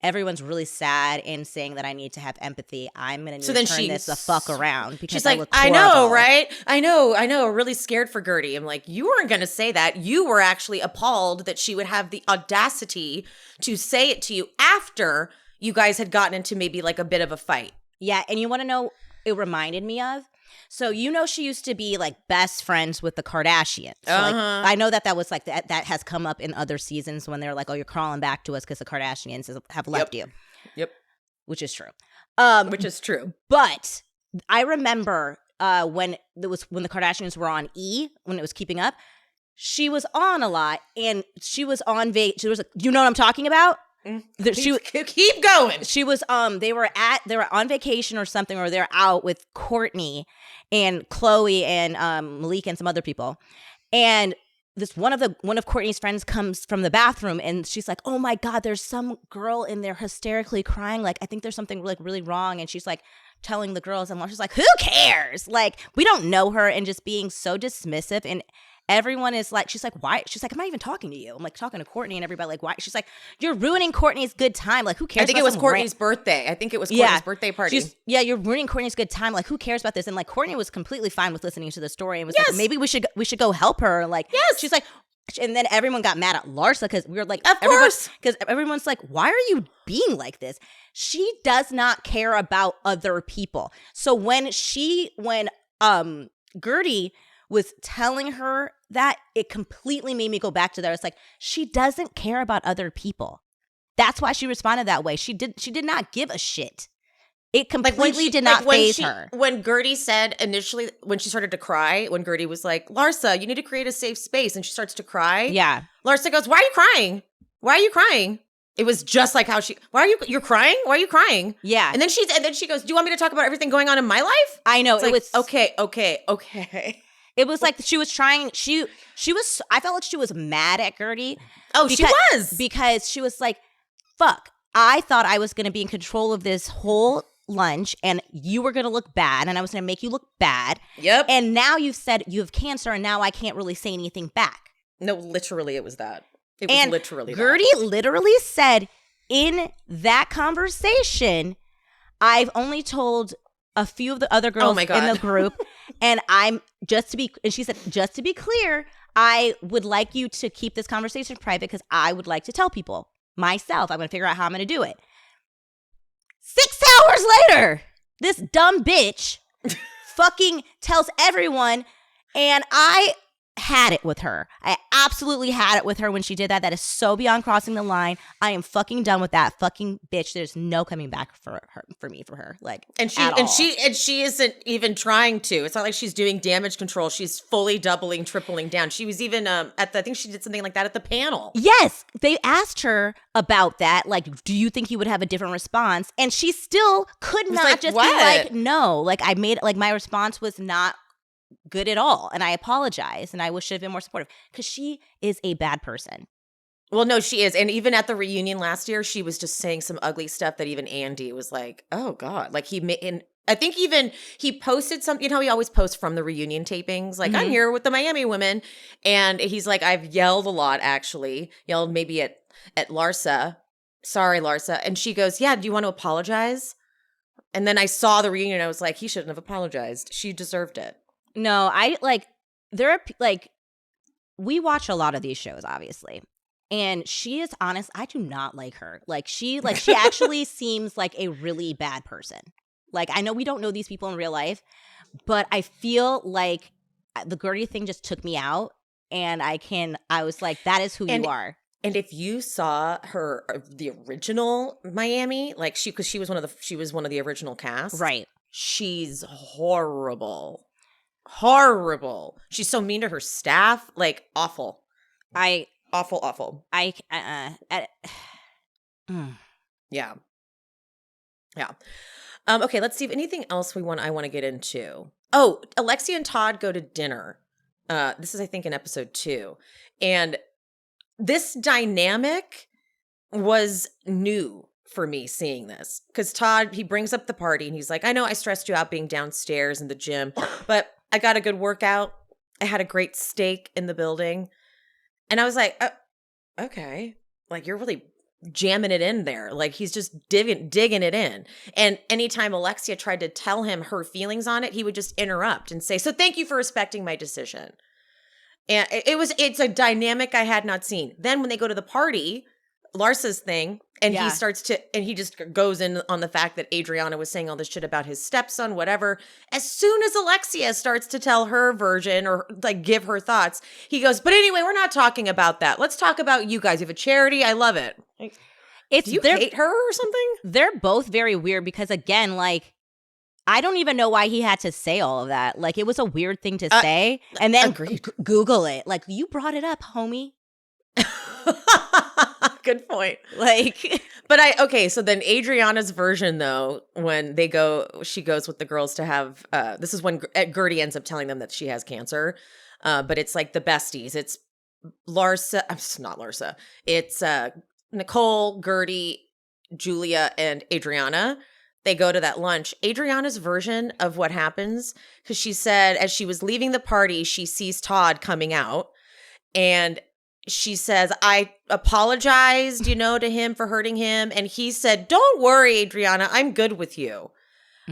B: everyone's really sad and saying that I need to have empathy. I'm going to turn this the fuck around because she's like, I look horrible.
A: I know, right? I know. Really scared for Gertie. I'm like, you weren't going to say that. You were actually appalled that she would have the audacity to say it to you after you guys had gotten into maybe like a bit of a fight.
B: Yeah, and you want to know, it reminded me of? So she used to be like best friends with the Kardashians. So, like, I know that was like that has come up in other seasons when they're like, oh, you're crawling back to us because the Kardashians have left you.
A: Yep.
B: Which is true.
A: But
B: I remember when the Kardashians were on E, when it was Keeping Up, she was on a lot and she was on you know what I'm talking about?
A: Keep going.
B: She was they were on vacation or something, or they're out with Courtney and Chloe and Malik and some other people, and this one of Courtney's friends comes from the bathroom and she's like, oh my god, there's some girl in there hysterically crying, like I think there's something like really wrong, and she's like telling the girls, and she's like, who cares, like we don't know her, and just being so dismissive. And everyone is like, she's like, why? She's like, I'm not even talking to you. I'm like talking to Courtney, and everybody like, why? She's like, you're ruining Courtney's good time. Like, who cares?
A: I think it was Courtney's birthday. Birthday party.
B: You're ruining Courtney's good time. Like, who cares about this? And like, Courtney was completely fine with listening to the story and was like, maybe we should go help her. Like,
A: yes.
B: She's like, And then everyone got mad at Larsa because we were like,
A: of course,
B: because everyone's like, why are you being like this? She does not care about other people. So when Gertie was telling her that, it completely made me go back to there. It's like, she doesn't care about other people. That's why she responded that way. She did not give a shit. It completely did not faze her.
A: When Gertie said initially, when she started to cry, when Gertie was like, Larsa, you need to create a safe space. And she starts to cry.
B: Yeah.
A: Larsa goes, why are you crying? Why are you crying? It was just like how you're crying? Why are you crying?
B: Yeah.
A: And then she goes, do you want me to talk about everything going on in my life?
B: I know.
A: It was okay.
B: It was like she was trying, she was, I felt like she was mad at Gertie.
A: Oh, she was.
B: Because she was like, fuck, I thought I was going to be in control of this whole lunch and you were going to look bad and I was going to make you look bad.
A: Yep.
B: And now you've said you have cancer and now I can't really say anything back.
A: No, literally it was that. It was literally
B: Gertie
A: that.
B: literally said in that conversation, I've only told a few of the other girls in the group and she said, just to be clear, I would like you to keep this conversation private because I would like to tell people myself. I'm going to figure out how I'm going to do it. 6 hours later, this dumb bitch fucking tells everyone, and I had it with her. I absolutely had it with her when she did that. That is so beyond crossing the line. I am fucking done with that fucking bitch. There's no coming back for her. Like,
A: she isn't even trying to. It's not like she's doing damage control. She's fully doubling, tripling down. She was even I think she did something like that at the panel.
B: Yes, they asked her about that. Like, do you think you would have a different response? And she still could not just be like, no. Like, my response was not good at all. And I apologize. And I should have been more supportive because she is a bad person.
A: Well, no, she is. And even at the reunion last year, she was just saying some ugly stuff that even Andy was like, oh God. Like I think even he posted something, you know how he always posts from the reunion tapings? Like, I'm here with the Miami women. And he's like, I've yelled a lot, actually. Yelled maybe at Larsa. Sorry, Larsa. And she goes, yeah, do you want to apologize? And then I saw the reunion. I was like, he shouldn't have apologized. She deserved it.
B: No, we watch a lot of these shows, obviously. And she is honest. I do not like her. She actually seems like a really bad person. Like, I know we don't know these people in real life, but I feel like the Gertie thing just took me out. And I was like, that is who you are.
A: And if you saw her, the original Miami, like because she was one of the original cast.
B: Right.
A: She's horrible. Horrible. She's so mean to her staff. Like, awful. Awful. Yeah. Okay, let's see if anything else I want to get into. Oh, Alexia and Todd go to dinner. This is, I think, in episode 2. And this dynamic was new for me seeing this. Because Todd, he brings up the party and he's like, I know I stressed you out being downstairs in the gym, but I got a good workout. I had a great steak in the building. And I was like, okay. Like, you're really jamming it in there. Like, he's just digging it in. And anytime Alexia tried to tell him her feelings on it, he would just interrupt and say, so thank you for respecting my decision. And it's a dynamic I had not seen. Then when they go to the party, Larsa's thing, and he just goes in on the fact that Adriana was saying all this shit about his stepson, whatever. As soon as Alexia starts to tell her version or like give her thoughts, he goes, but anyway, we're not talking about that. Let's talk about you guys. You have a charity. I love it. Do you hate her or something?
B: They're both very weird because, again, like, I don't even know why he had to say all of that. Like, it was a weird thing to say. And then Google it. Like, you brought it up, homie.
A: Good point. Like, so then Adriana's version, though, when she goes with the girls to have, this is when Gertie ends up telling them that she has cancer. But it's like the besties. It's Larsa, not Larsa. It's Nicole, Gertie, Julia, and Adriana. They go to that lunch. Adriana's version of what happens, because she said as she was leaving the party, she sees Todd coming out. And she says, I apologized, to him for hurting him. And he said, don't worry, Adriana, I'm good with you.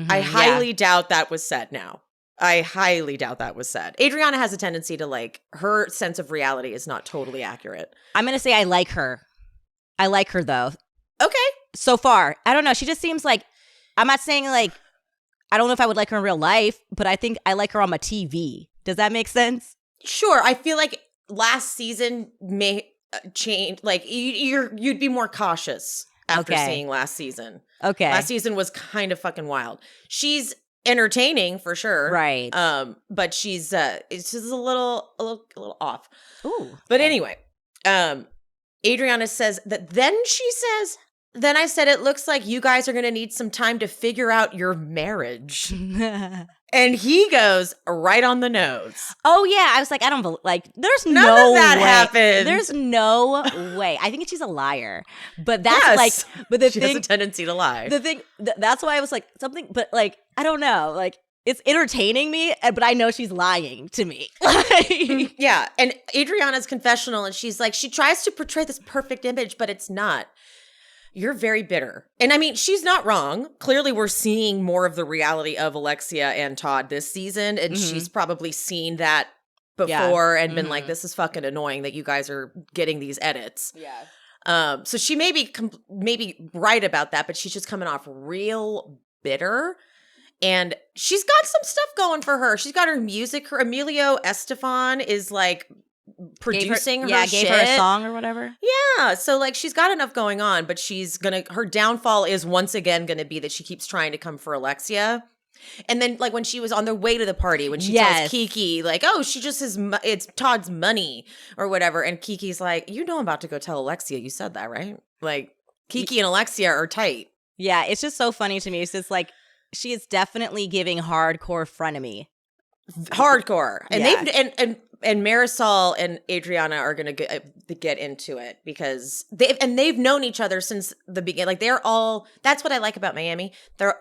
A: I highly doubt that was said now. I highly doubt that was said. Adriana has a tendency to like, her sense of reality is not totally accurate.
B: I'm going to say I like her. I like her though.
A: Okay.
B: So far. I don't know. She just seems like, I'm not saying like, I don't know if I would like her in real life, but I think I like her on my TV. Does that make sense?
A: Sure. I feel like last season may change. Like you'd be more cautious after seeing last season.
B: Okay.
A: Last season was kind of fucking wild. She's entertaining for sure.
B: Right.
A: But she's it's just a little off.
B: Ooh.
A: But anyway, Adriana says that then I said, it looks like you guys are going to need some time to figure out your marriage. And he goes right on the nose.
B: Oh, yeah. I was like, I don't like, there's
A: None
B: no
A: of that
B: way.
A: happened.
B: There's no way. I think she's a liar. But that's like, but the
A: she
B: thing.
A: has a tendency to lie.
B: The thing, that's why I was like, something, but like, I don't know. Like, it's entertaining me, but I know she's lying to me.
A: Yeah. And Adriana's confessional, and she's like, she tries to portray this perfect image, but it's not. You're very bitter. And I mean, she's not wrong. Clearly, we're seeing more of the reality of Alexia and Todd this season. And she's probably seen that before and been like, this is fucking annoying that you guys are getting these edits.
B: Yeah.
A: So she may be right about that, but she's just coming off real bitter. And she's got some stuff going for her. She's got her music. Her Emilio Estefan is like producing her shit.
B: Gave her a song or whatever.
A: Yeah. So like she's got enough going on, but her downfall is once again going to be that she keeps trying to come for Alexia. And then like when she was on the way to the party, when she tells Kiki like, oh, she just it's Todd's money or whatever. And Kiki's like, you know, I'm about to go tell Alexia you said that, right? Like Kiki and Alexia are tight.
B: Yeah. It's just so funny to me. It's just like, she is definitely giving hardcore frenemy.
A: Hardcore. And and Marisol and Adriana are going to get into it because they've known each other since the beginning. Like that's what I like about Miami.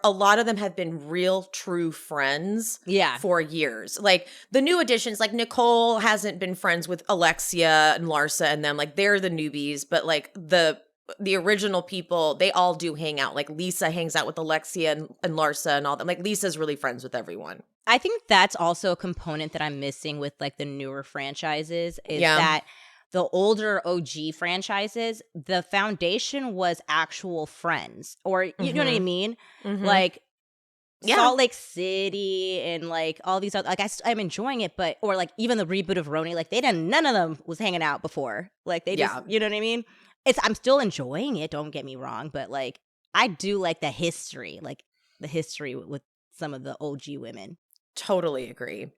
A: A lot of them have been real true friends for years. Like the new additions, like Nicole hasn't been friends with Alexia and Larsa and them. Like they're the newbies, but like the original people, they all do hang out. Like Lisa hangs out with Alexia and Larsa and all them. Like Lisa's really friends with everyone.
B: I think that's also a component that I'm missing with like the newer franchises is that the older OG franchises, the foundation was actual friends or you know what I mean? Like Salt Lake City and like all these other, like I'm enjoying it, but, or like even the reboot of Roni, like none of them was hanging out before. Like they just, you know what I mean? I'm still enjoying it, don't get me wrong, but like I do like the history with some of the OG women.
A: Totally agree.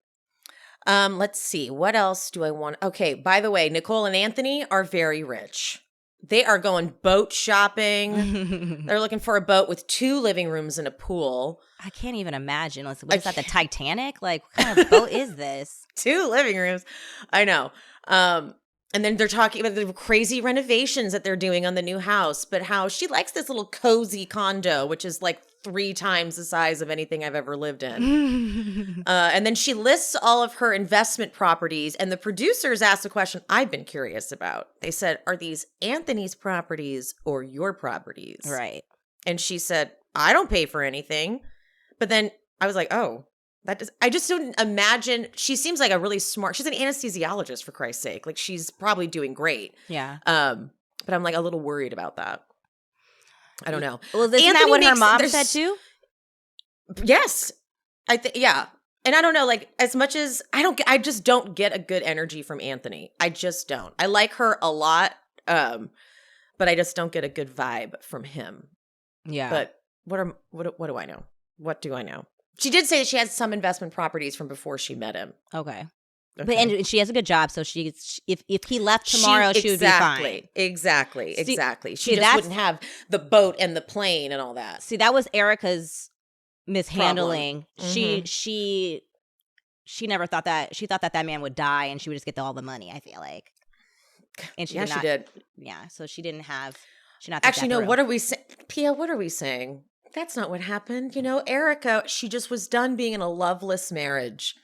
A: Let's see. What else do I want? Okay, by the way, Nicole and Anthony are very rich. They are going boat shopping. They're looking for a boat with 2 living rooms and a pool.
B: I can't even imagine. What is that, the Titanic? Like, what kind of boat is this?
A: 2 living rooms. I know. And then they're talking about the crazy renovations that they're doing on the new house, but how she likes this little cozy condo, which is like 3 times the size of anything I've ever lived in. And then she lists all of her investment properties, and the producers asked a question I've been curious about. They said, are these Anthony's properties or your properties?
B: Right.
A: And she said, I don't pay for anything. But then I was like, oh. I just don't imagine. She seems like a really smart. She's an anesthesiologist, for Christ's sake. Like she's probably doing great.
B: Yeah.
A: But I'm like a little worried about that. I don't know.
B: Well, isn't that what her mom said too?
A: Yes, I think. Yeah, and I don't know. Like as much as I just don't get a good energy from Anthony. I just don't. I like her a lot, but I just don't get a good vibe from him.
B: Yeah.
A: But what do I know? What do I know? She did say that she has some investment properties from before she met him.
B: Okay. But and she has a good job, so if he left tomorrow, she would be fine.
A: Exactly. She just wouldn't have the boat and the plane and all that.
B: See, that was Erica's mishandling.
A: Mm-hmm.
B: She never thought that. She thought that man would die, and she would just get all the money. I feel like, and she did. Yeah, so she didn't have. She not
A: actually no. What are we saying, Pia? What are we saying? That's not what happened. You know, Erica, she just was done being in a loveless marriage.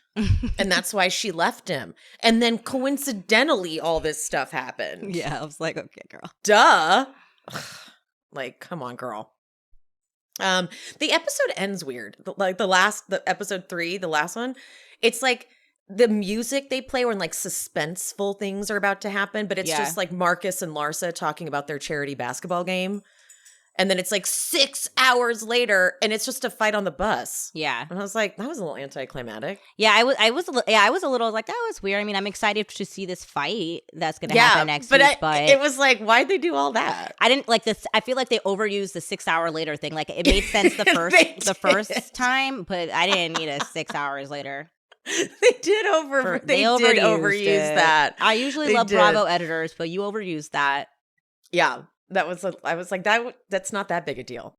A: And that's why she left him. And then coincidentally, all this stuff happened.
B: Yeah, I was like, okay, girl.
A: Duh. Like, come on, girl. The episode ends weird. The episode 3, the last one, it's like the music they play when like suspenseful things are about to happen, but it's just like Marcus and Larsa talking about their charity basketball game. And then it's like 6 hours later and it's just a fight on the bus.
B: Yeah.
A: And I was like, that was a little anticlimactic.
B: Yeah, I was a little like, that was weird. I mean, I'm excited to see this fight that's going to happen next week. But
A: it was like, why'd they do all that?
B: I didn't like this. I feel like they overused the 6 hour later thing. Like it made sense the first time, but I didn't need a 6 hours later.
A: They did overuse that.
B: I usually love Bravo editors, but you overused that.
A: Yeah. I was like, that's not that big a deal.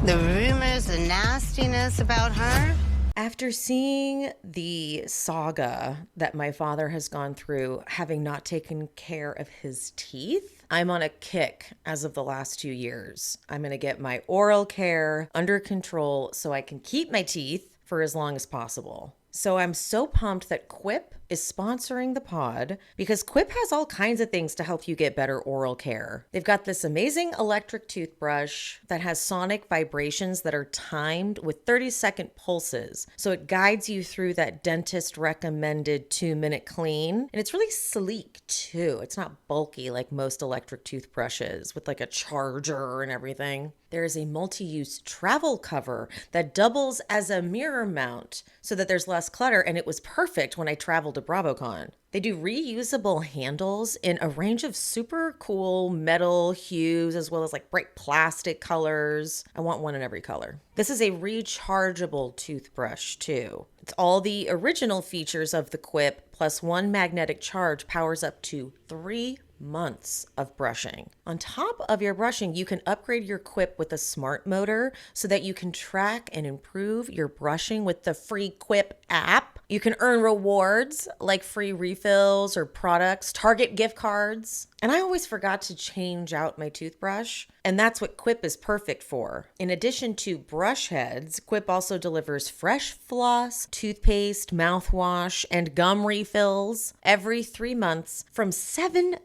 E: The rumors and nastiness about her.
A: After seeing the saga that my father has gone through, having not taken care of his teeth, I'm on a kick as of the last 2 years. I'm going to get my oral care under control so I can keep my teeth for as long as possible. So I'm so pumped that Quip is sponsoring the pod because Quip has all kinds of things to help you get better oral care. They've got this amazing electric toothbrush that has sonic vibrations that are timed with 30-second pulses. So it guides you through that dentist recommended 2-minute clean. And it's really sleek too. It's not bulky like most electric toothbrushes with like a charger and everything. There is a multi-use travel cover that doubles as a mirror mount so that there's less clutter, and it was perfect when I traveled to BravoCon. They do reusable handles in a range of super cool metal hues as well as like bright plastic colors. I want one in every color. This is a rechargeable toothbrush too. It's all the original features of the Quip plus one magnetic charge powers up to 3 months of brushing. On top of your brushing, you can upgrade your Quip with a smart motor so that you can track and improve your brushing with the free Quip app. You can earn rewards like free refills or products, Target gift cards. And I always forgot to change out my toothbrush, and that's what Quip is perfect for. In addition to brush heads, Quip also delivers fresh floss, toothpaste, mouthwash, and gum refills every 3 months from $7.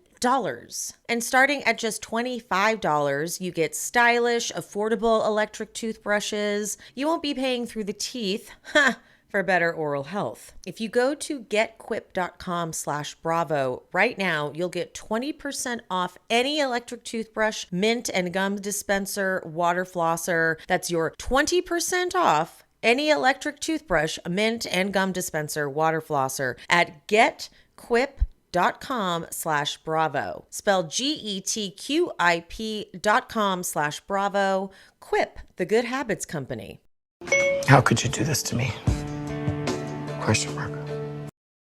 A: And starting at just $25, you get stylish, affordable electric toothbrushes. You won't be paying through the teeth. For better oral health. If you go to getquip.com/bravo right now, you'll get 20% off any electric toothbrush, mint and gum dispenser, water flosser. That's your 20% off any electric toothbrush, mint and gum dispenser, water flosser at getquip.com/bravo. Spelled GETQIP.com/bravo. Quip, the Good Habits Company.
F: How could you do this to me? Question mark.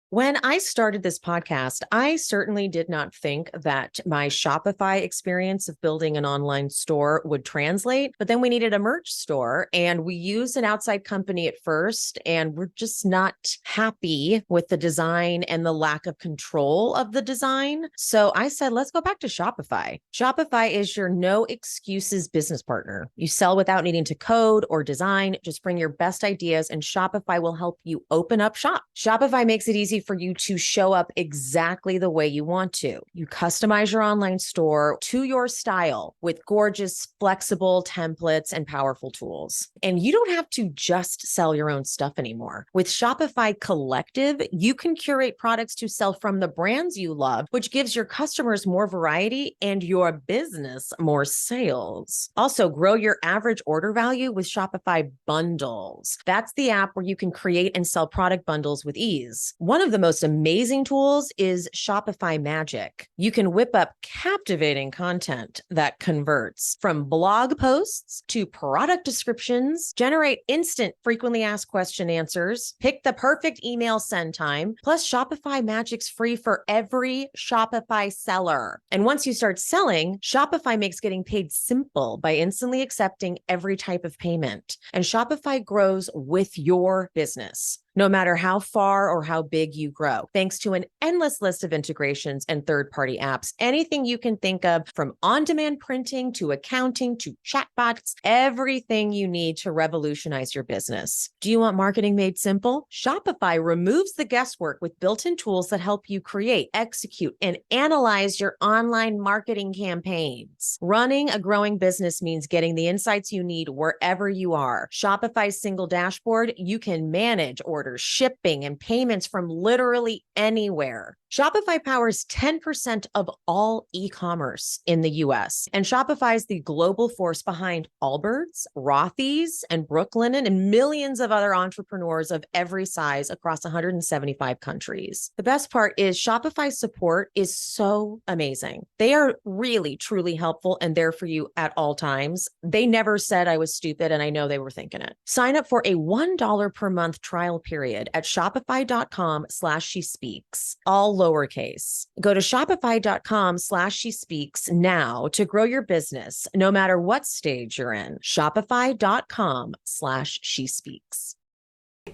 A: When I started this podcast, I certainly did not think that my Shopify experience of building an online store would translate, but then we needed a merch store and we used an outside company at first, and we're just not happy with the design and the lack of control of the design. So I said, let's go back to Shopify. Shopify is your no excuses business partner. You sell without needing to code or design, just bring your best ideas and Shopify will help you open up shop. Shopify makes it easy for you to show up exactly the way you want to. You customize your online store to your style with gorgeous, flexible templates and powerful tools. And you don't have to just sell your own stuff anymore. With Shopify Collective, you can curate products to sell from the brands you love, which gives your customers more variety and your business more sales. Also, grow your average order value with Shopify Bundles. That's the app where you can create and sell product bundles with ease. One of the most amazing tools is Shopify Magic. You can whip up captivating content that converts, from blog posts to product descriptions, generate instant frequently asked question answers, pick the perfect email send time. Plus, Shopify Magic's free for every Shopify seller. And once you start selling, Shopify makes getting paid simple by instantly accepting every type of payment. And Shopify grows with your business. no matter how far or how big you grow. Thanks to an endless list of integrations and third-party apps, anything you can think of, from on-demand printing to accounting to chatbots, everything you need to revolutionize your business. Do you want marketing made simple? Shopify removes the guesswork with built-in tools that help you create, execute, and analyze your online marketing campaigns. Running a growing business means getting the insights you need wherever you are. Shopify's single dashboard, you can manage orders, shipping, and payments from literally anywhere. Shopify powers 10% of all e-commerce in the US, and Shopify is the global force behind Allbirds, Rothy's, and Brooklinen, and millions of other entrepreneurs of every size across 175 countries. The best part is Shopify's support is so amazing. They are really, truly helpful and there for you at all times. They never said I was stupid, and I know they were thinking it. Sign up for a $1 per month trial period at shopify.com/shespeaks, all lowercase. Go to shopify.com/shespeaks now to grow your business, no matter what stage you're in. Shopify.com/shespeaks.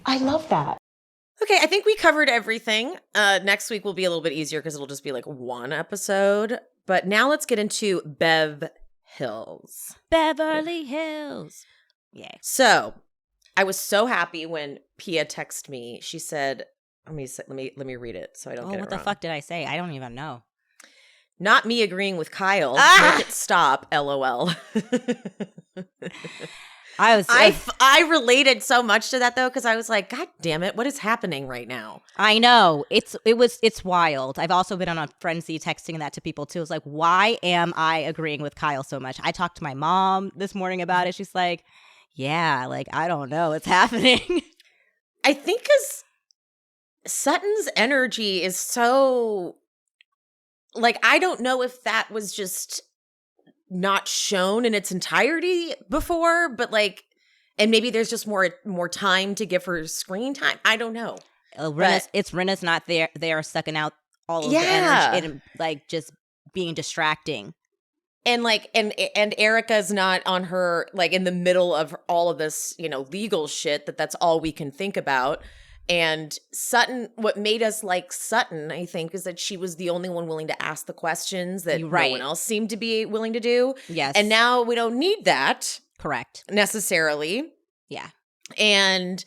D: I love that.
A: Okay, I think we covered everything. Next week will be a little bit easier because it'll just be like one episode. But now let's get into Bev Hills.
B: Beverly Hills. Yeah.
A: So I was so happy when Pia texted me. She said, let me read it so I don't get it
B: what the
A: wrong.
B: fuck did I say? I don't even know.
A: Not me agreeing with Kyle. Make it stop. LOL. I related so much to that though, because I was like, God damn it, what is happening right now?
B: I know. It's wild. I've also been on a frenzy texting that to people too. It's like, why am I agreeing with Kyle so much? I talked to my mom this morning about it. She's like, yeah, like, I don't know what's happening.
A: I think because Sutton's energy is so, like, I don't know if that was just not shown in its entirety before, but like, and maybe there's just more time to give her screen time. I don't know.
B: Rinna's not there. They are sucking out all of the energy and like just being distracting.
A: And like, and Erica's not on her, like in the middle of all of this, legal shit that's all we can think about. And Sutton, what made us like Sutton, I think, is that she was the only one willing to ask the questions that no one else seemed to be willing to do.
B: Yes.
A: And now we don't need that.
B: Correct.
A: Necessarily.
B: Yeah.
A: And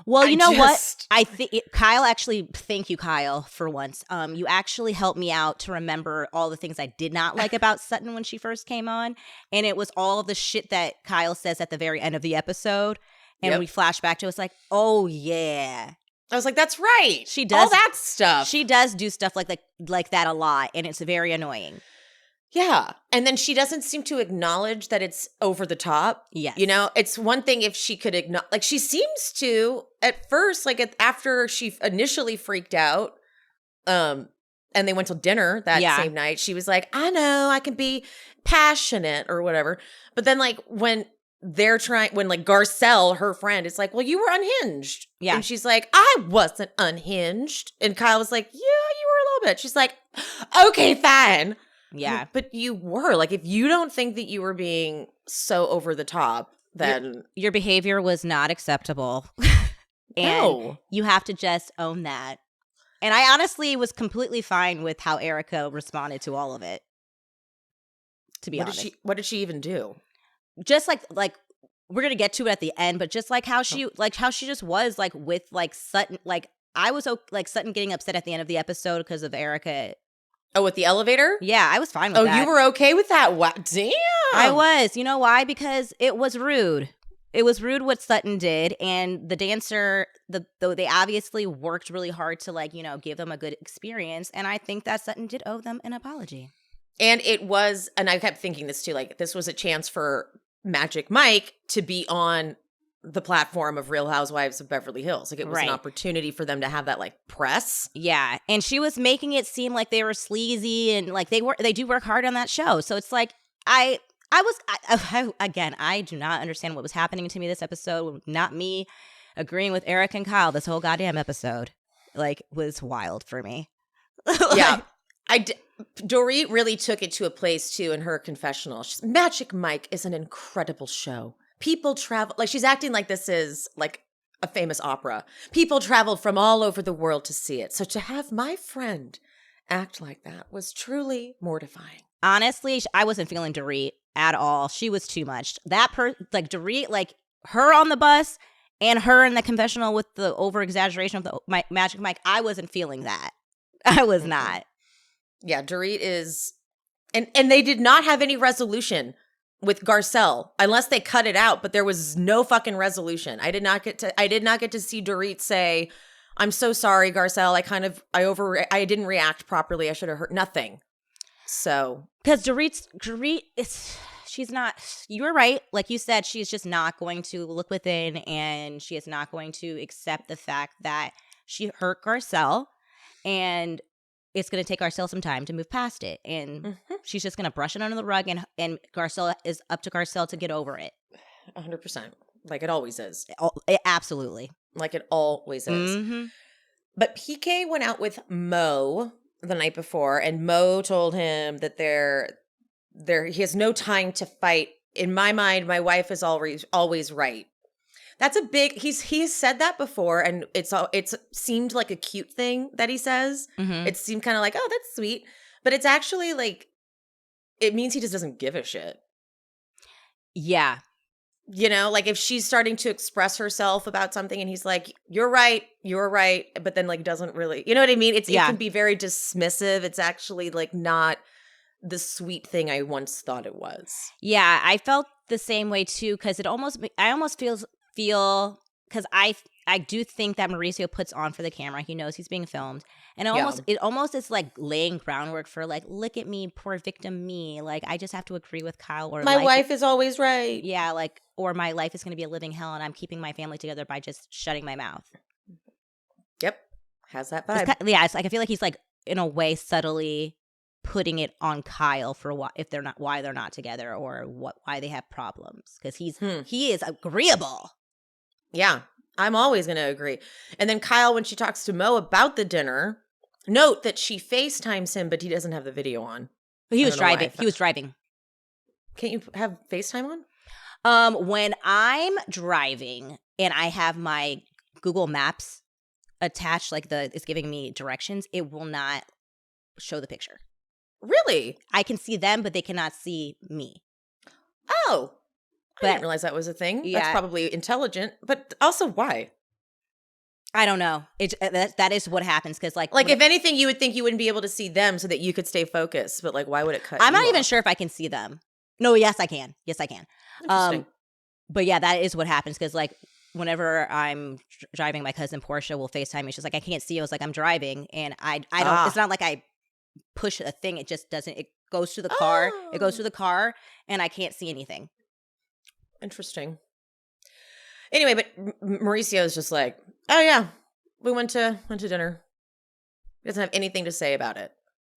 B: well, you know what? I think Kyle actually, thank you, Kyle, for once. You actually helped me out to remember all the things I did not like about Sutton when she first came on. And it was all of the shit that Kyle says at the very end of the episode. And we flash back to it. It's like, oh, yeah.
A: I was like, that's right.
B: She does.
A: All that stuff.
B: She does do stuff like that a lot. And it's very annoying.
A: Yeah. And then she doesn't seem to acknowledge that it's over the top.
B: Yes.
A: It's one thing if she could acknowledge, like she seems to at first, like after she initially freaked out, and they went to dinner that same night, she was like, I know I can be passionate or whatever. But then like when like Garcelle, her friend, is like, well, you were unhinged.
B: Yeah.
A: And she's like, I wasn't unhinged. And Kyle was like, yeah, you were a little bit. She's like, okay, fine.
B: Yeah.
A: But you were. Like, if you don't think that you were being so over the top, then
B: your behavior was not acceptable.
A: No.
B: You have to just own that. And I honestly was completely fine with how Erica responded to all of it. To be honest.
A: What did she even do?
B: Just like we're gonna get to it at the end, but just like how she just was like with like Sutton, like I was like Sutton getting upset at the end of the episode because of Erica.
A: Oh, with the elevator?
B: Yeah, I was fine with that.
A: Oh, you were okay with that? Wow, damn.
B: I was. You know why? Because it was rude. It was rude what Sutton did, and the dancer, though they obviously worked really hard to give them a good experience, and I think that Sutton did owe them an apology.
A: And it was, and I kept thinking this too, like this was a chance for Magic Mike to be on the platform of Real Housewives of Beverly Hills. Like it was an opportunity for them to have that like press.
B: Yeah. And she was making it seem like they were sleazy and like they do work hard on that show. So it's like, I do not understand what was happening to me this episode. Not me agreeing with Eric and Kyle this whole goddamn episode. Like was wild for me.
A: Yeah. Dorit really took it to a place too in her confessional. Magic Mike is an incredible show. people travel, like she's acting like this is like a famous opera. People traveled from all over the world to see it. So to have my friend act like that was truly mortifying.
B: Honestly, I wasn't feeling Dorit at all. She was too much. Like Dorit, like her on the bus and her in the confessional with the over-exaggeration of the magic mic, I wasn't feeling that. I was not.
A: Yeah, Dorit is, and they did not have any resolution with Garcelle unless they cut it out, but there was no fucking resolution. I did not get to see Dorit say, "I'm so sorry, Garcelle. I didn't react properly. I should have heard nothing." So,
B: because Dorit is, she's not, you're right. Like you said, she's just not going to look within, and she is not going to accept the fact that she hurt Garcelle, and it's going to take Garcelle some time to move past it. And she's just going to brush it under the rug, and Garcelle is up to Garcelle to get over it.
A: 100%. Like it always is.
B: Absolutely.
A: Like it always is. Mm-hmm. But PK went out with Mo the night before, and Mo told him that he has no time to fight. In my mind, my wife is always right. That's a big, he's said that before, and it's seemed like a cute thing that he says. Mm-hmm. It seemed kind of like, oh, that's sweet. But it's actually like, it means he just doesn't give a shit.
B: Yeah.
A: You know, like if she's starting to express herself about something and he's like, you're right, but then like doesn't really, you know what I mean? It can be very dismissive. It's actually like not the sweet thing I once thought it was.
B: Yeah, I felt the same way too, because I almost feel because I do think that Mauricio puts on for the camera. He knows he's being filmed, and it almost is like laying groundwork for like, look at me, poor victim me. Like I just have to agree with Kyle, or
A: my wife is always right.
B: Yeah, like, or my life is going to be a living hell, and I'm keeping my family together by just shutting my mouth.
A: Yep, has that vibe.
B: It's like I feel like he's like in a way subtly putting it on Kyle for why they're not together, or why they have problems, because he is agreeable.
A: Yeah, I'm always going to agree. And then Kyle, when she talks to Mo about the dinner, note that she FaceTimes him, but he doesn't have the video on.
B: He was driving.
A: Can't you have FaceTime on?
B: When I'm driving and I have my Google Maps attached, like it's giving me directions, it will not show the picture.
A: Really?
B: I can see them, but they cannot see me.
A: Oh. I didn't realize that was a thing. Yeah. That's probably intelligent, but also why?
B: I don't know. That is what happens, because like
A: if anything, you would think you wouldn't be able to see them so that you could stay focused. But like, why would it cut?
B: I'm not even sure if I can see them. No, yes, I can. Yes, I can.
A: Interesting.
B: But yeah, that is what happens, because like whenever I'm driving, my cousin Portia will FaceTime me. She's like, I can't see you. I was like, I'm driving, and I don't. It's not like I push a thing. It just doesn't. It goes through the car. It goes through the car, and I can't see anything.
A: Interesting. Anyway, but Mauricio is just like, oh yeah, we went to dinner. He doesn't have anything to say about it.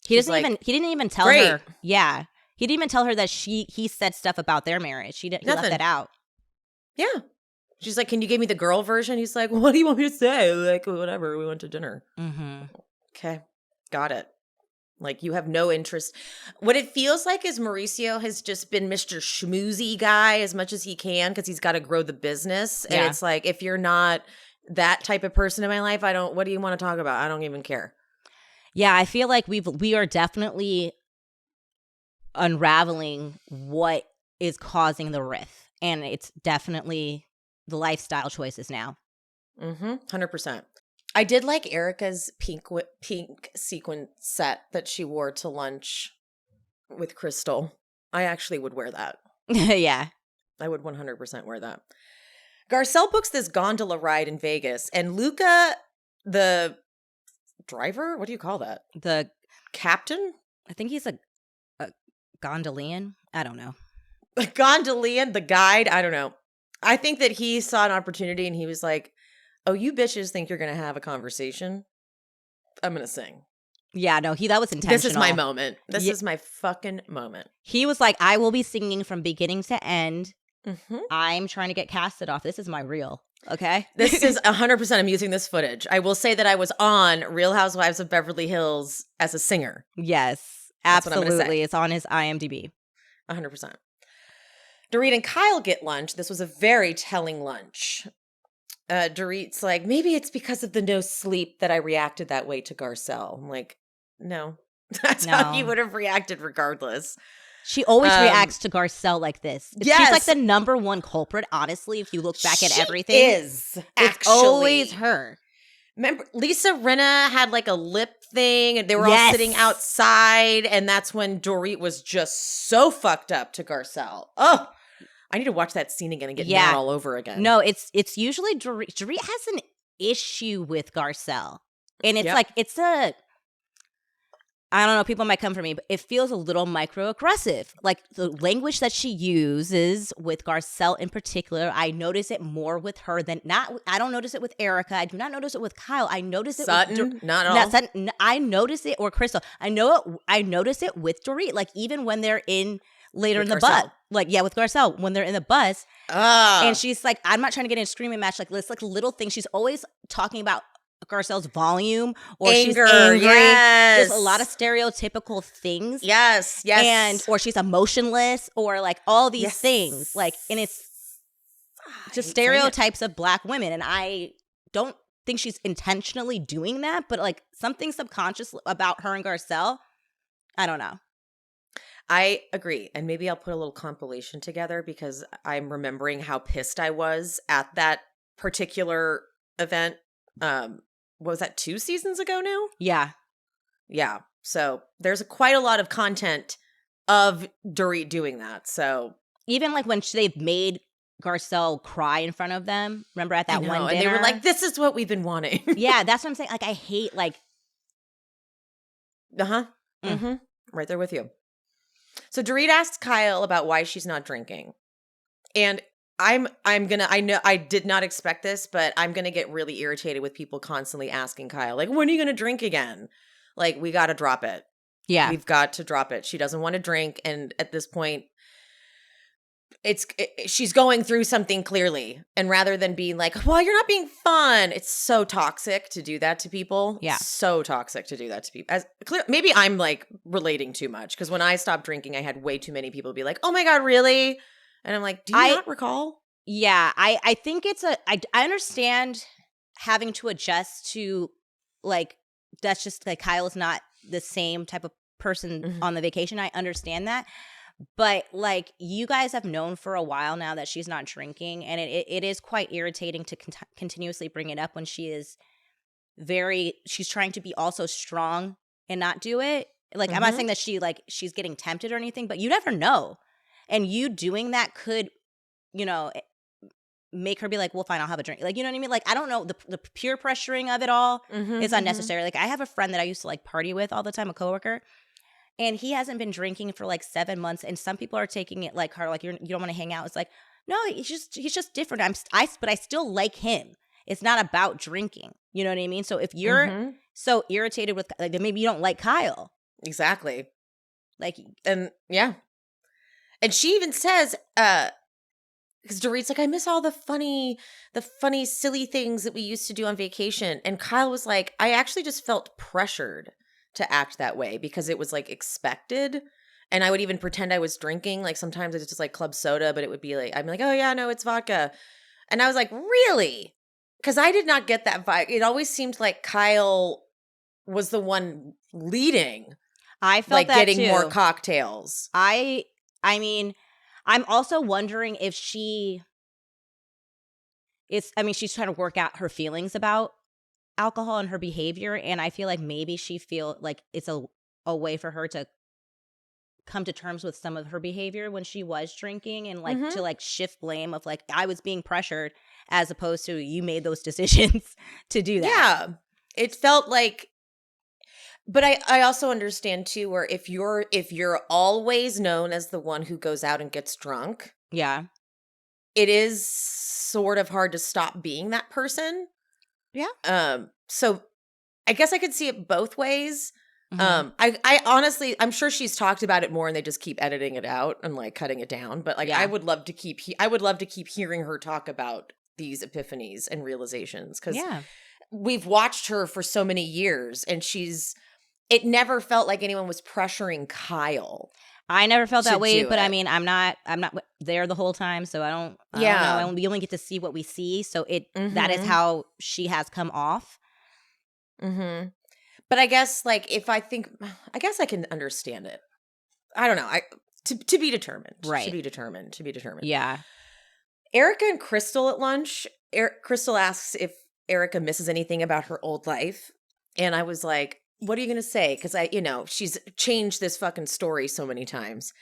B: He didn't even tell her. Yeah, he didn't even tell her that he said stuff about their marriage. He left that out. Yeah.
A: She's like, can you give me the girl version? He's like, what do you want me to say? Like, whatever. We went to dinner.
B: Mm-hmm.
A: Okay, got it. Like, you have no interest. What it feels like is Mauricio has just been Mr. Schmoozy guy as much as he can, because he's got to grow the business. And it's like, if you're not that type of person in my life, what do you want to talk about? I don't even care.
B: Yeah, I feel like we are definitely unraveling what is causing the rift. And it's definitely the lifestyle choices now.
A: 100%. I did like Erica's pink sequin set that she wore to lunch with Crystal. I actually would wear that.
B: Yeah.
A: I would 100% wear that. Garcelle books this gondola ride in Vegas, and Luca, the driver, what do you call that?
B: The
A: captain?
B: I think he's a gondolian. I don't know.
A: A gondolian, the guide? I don't know. I think that he saw an opportunity and he was like, oh, you bitches think you're going to have a conversation? I'm going to sing.
B: Yeah, no, that was intentional.
A: This is my moment. This is my fucking moment.
B: He was like, I will be singing from beginning to end. Mm-hmm. I'm trying to get casted off. This is my reel. Okay?
A: This is 100%. I'm using this footage. I will say that I was on Real Housewives of Beverly Hills as a singer.
B: Yes, absolutely. It's on his IMDb.
A: 100%. Dorit and Kyle get lunch. This was a very telling lunch. Dorit's like, maybe it's because of the no sleep that I reacted that way to Garcelle. I'm like, no. That's how you would have reacted regardless.
B: She always reacts to Garcelle like this.
A: Yes.
B: She's like the number one culprit, honestly, if you look back at everything.
A: It's
B: always her.
A: Remember, Lisa Rinna had like a lip thing, and they were all sitting outside, and that's when Dorit was just so fucked up to Garcelle. Oh, I need to watch that scene again and get mad all over again.
B: No, it's usually Dorit. Dorit has an issue with Garcelle, and it's like it's a. I don't know, people might come for me, but it feels a little microaggressive. Like the language that she uses with Garcelle in particular, I notice it more with her than I don't notice it with Erica. I do not notice it with Kyle. I notice it
A: Sutton,
B: with
A: not at all.
B: Sutton, I notice it, or Crystal. I notice it with Dorit. Like even when they're in later
A: with
B: in the
A: Garcelle.
B: bus. Like, yeah, with Garcelle, when they're in the bus. And she's like, I'm not trying to get in a screaming match. Like, it's like little things. She's always talking about Garcelle's volume or
A: Anger,
B: she's angry.
A: yes.
B: There's a lot of stereotypical things.
A: Yes.
B: Or she's emotionless or like all these things. Like, and it's just stereotypes of Black women. And I don't think she's intentionally doing that, but like something subconscious about her and Garcelle, I don't know.
A: I agree. And maybe I'll put a little compilation together because I'm remembering how pissed I was at that particular event. What was that, 2 seasons ago now?
B: Yeah.
A: Yeah. So there's quite a lot of content of Dorit doing that. So
B: even like when they've made Garcelle cry in front of them, remember at that one dinner?
A: And they were like, this is what we've been wanting.
B: Yeah, that's what I'm saying. Like, I hate like.
A: Mm-hmm. Right there with you. So Dorit asks Kyle about why she's not drinking. And I know I did not expect this, but I'm going to get really irritated with people constantly asking Kyle, like, when are you going to drink again? Like, we got to drop it.
B: Yeah.
A: We've got to drop it. She doesn't want to drink. And at this point, she's going through something clearly. And rather than being like, well, you're not being fun. It's so toxic to do that to people.
B: Yeah.
A: So toxic to do that to people. Maybe I'm like relating too much because when I stopped drinking, I had way too many people be like, oh my God, really? And I'm like, do you not recall?
B: Yeah, I think it's I understand having to adjust to, like, that's just, like, Kyle is not the same type of person on the vacation. I understand that. But, like, you guys have known for a while now that she's not drinking, and it is quite irritating to continuously bring it up when she's trying to be also strong and not do it. Like, I'm not saying that she's getting tempted or anything, but you never know. And you doing that could, you know, make her be like, well, fine, I'll have a drink. Like, you know what I mean? Like, I don't know, the peer pressuring of it all is unnecessary. Like, I have a friend that I used to like party with all the time, a coworker, and he hasn't been drinking for like 7 months. And some people are taking it like her, like, you don't want to hang out. It's like, no, he's just different. But I still like him. It's not about drinking. You know what I mean? So if you're so irritated with, like, maybe you don't like Kyle.
A: Exactly.
B: Like,
A: and yeah. And she even says, because Dorit's like, I miss all the funny, silly things that we used to do on vacation. And Kyle was like, I actually just felt pressured to act that way because it was like expected. And I would even pretend I was drinking. Like sometimes it's just like club soda, but it would be like, I'm like, oh yeah, no, it's vodka. And I was like, really? Because I did not get that vibe. It always seemed like Kyle was the one leading.
B: I felt
A: like
B: that
A: getting
B: too.
A: more cocktails.
B: I mean, I'm also wondering if she's trying to work out her feelings about alcohol and her behavior. And I feel like maybe she feel like it's a way for her to come to terms with some of her behavior when she was drinking and like to like shift blame of like, I was being pressured as opposed to you made those decisions to do that.
A: Yeah. It felt like, but I also understand too, where if you're always known as the one who goes out and gets drunk,
B: yeah, it
A: is sort of hard to stop being that person.
B: Yeah.
A: So I guess I could see it both ways. I honestly, I'm sure she's talked about it more and they just keep editing it out and like cutting it down. But like, I would love to keep hearing her talk about these epiphanies and realizations because we've watched her for so many years and it never felt like anyone was pressuring Kyle.
B: I never felt that way, but
A: it.
B: I mean, I'm not there the whole time, so I don't know. We only get to see what we see, so that is how she has come off.
A: Mm-hmm. But I guess, like, I guess I can understand it. I don't know. To be determined.
B: Right.
A: To be determined.
B: Yeah.
A: Erica and Crystal at lunch. Crystal asks if Erica misses anything about her old life. And I was like, what are you going to say? Because she's changed this fucking story so many times.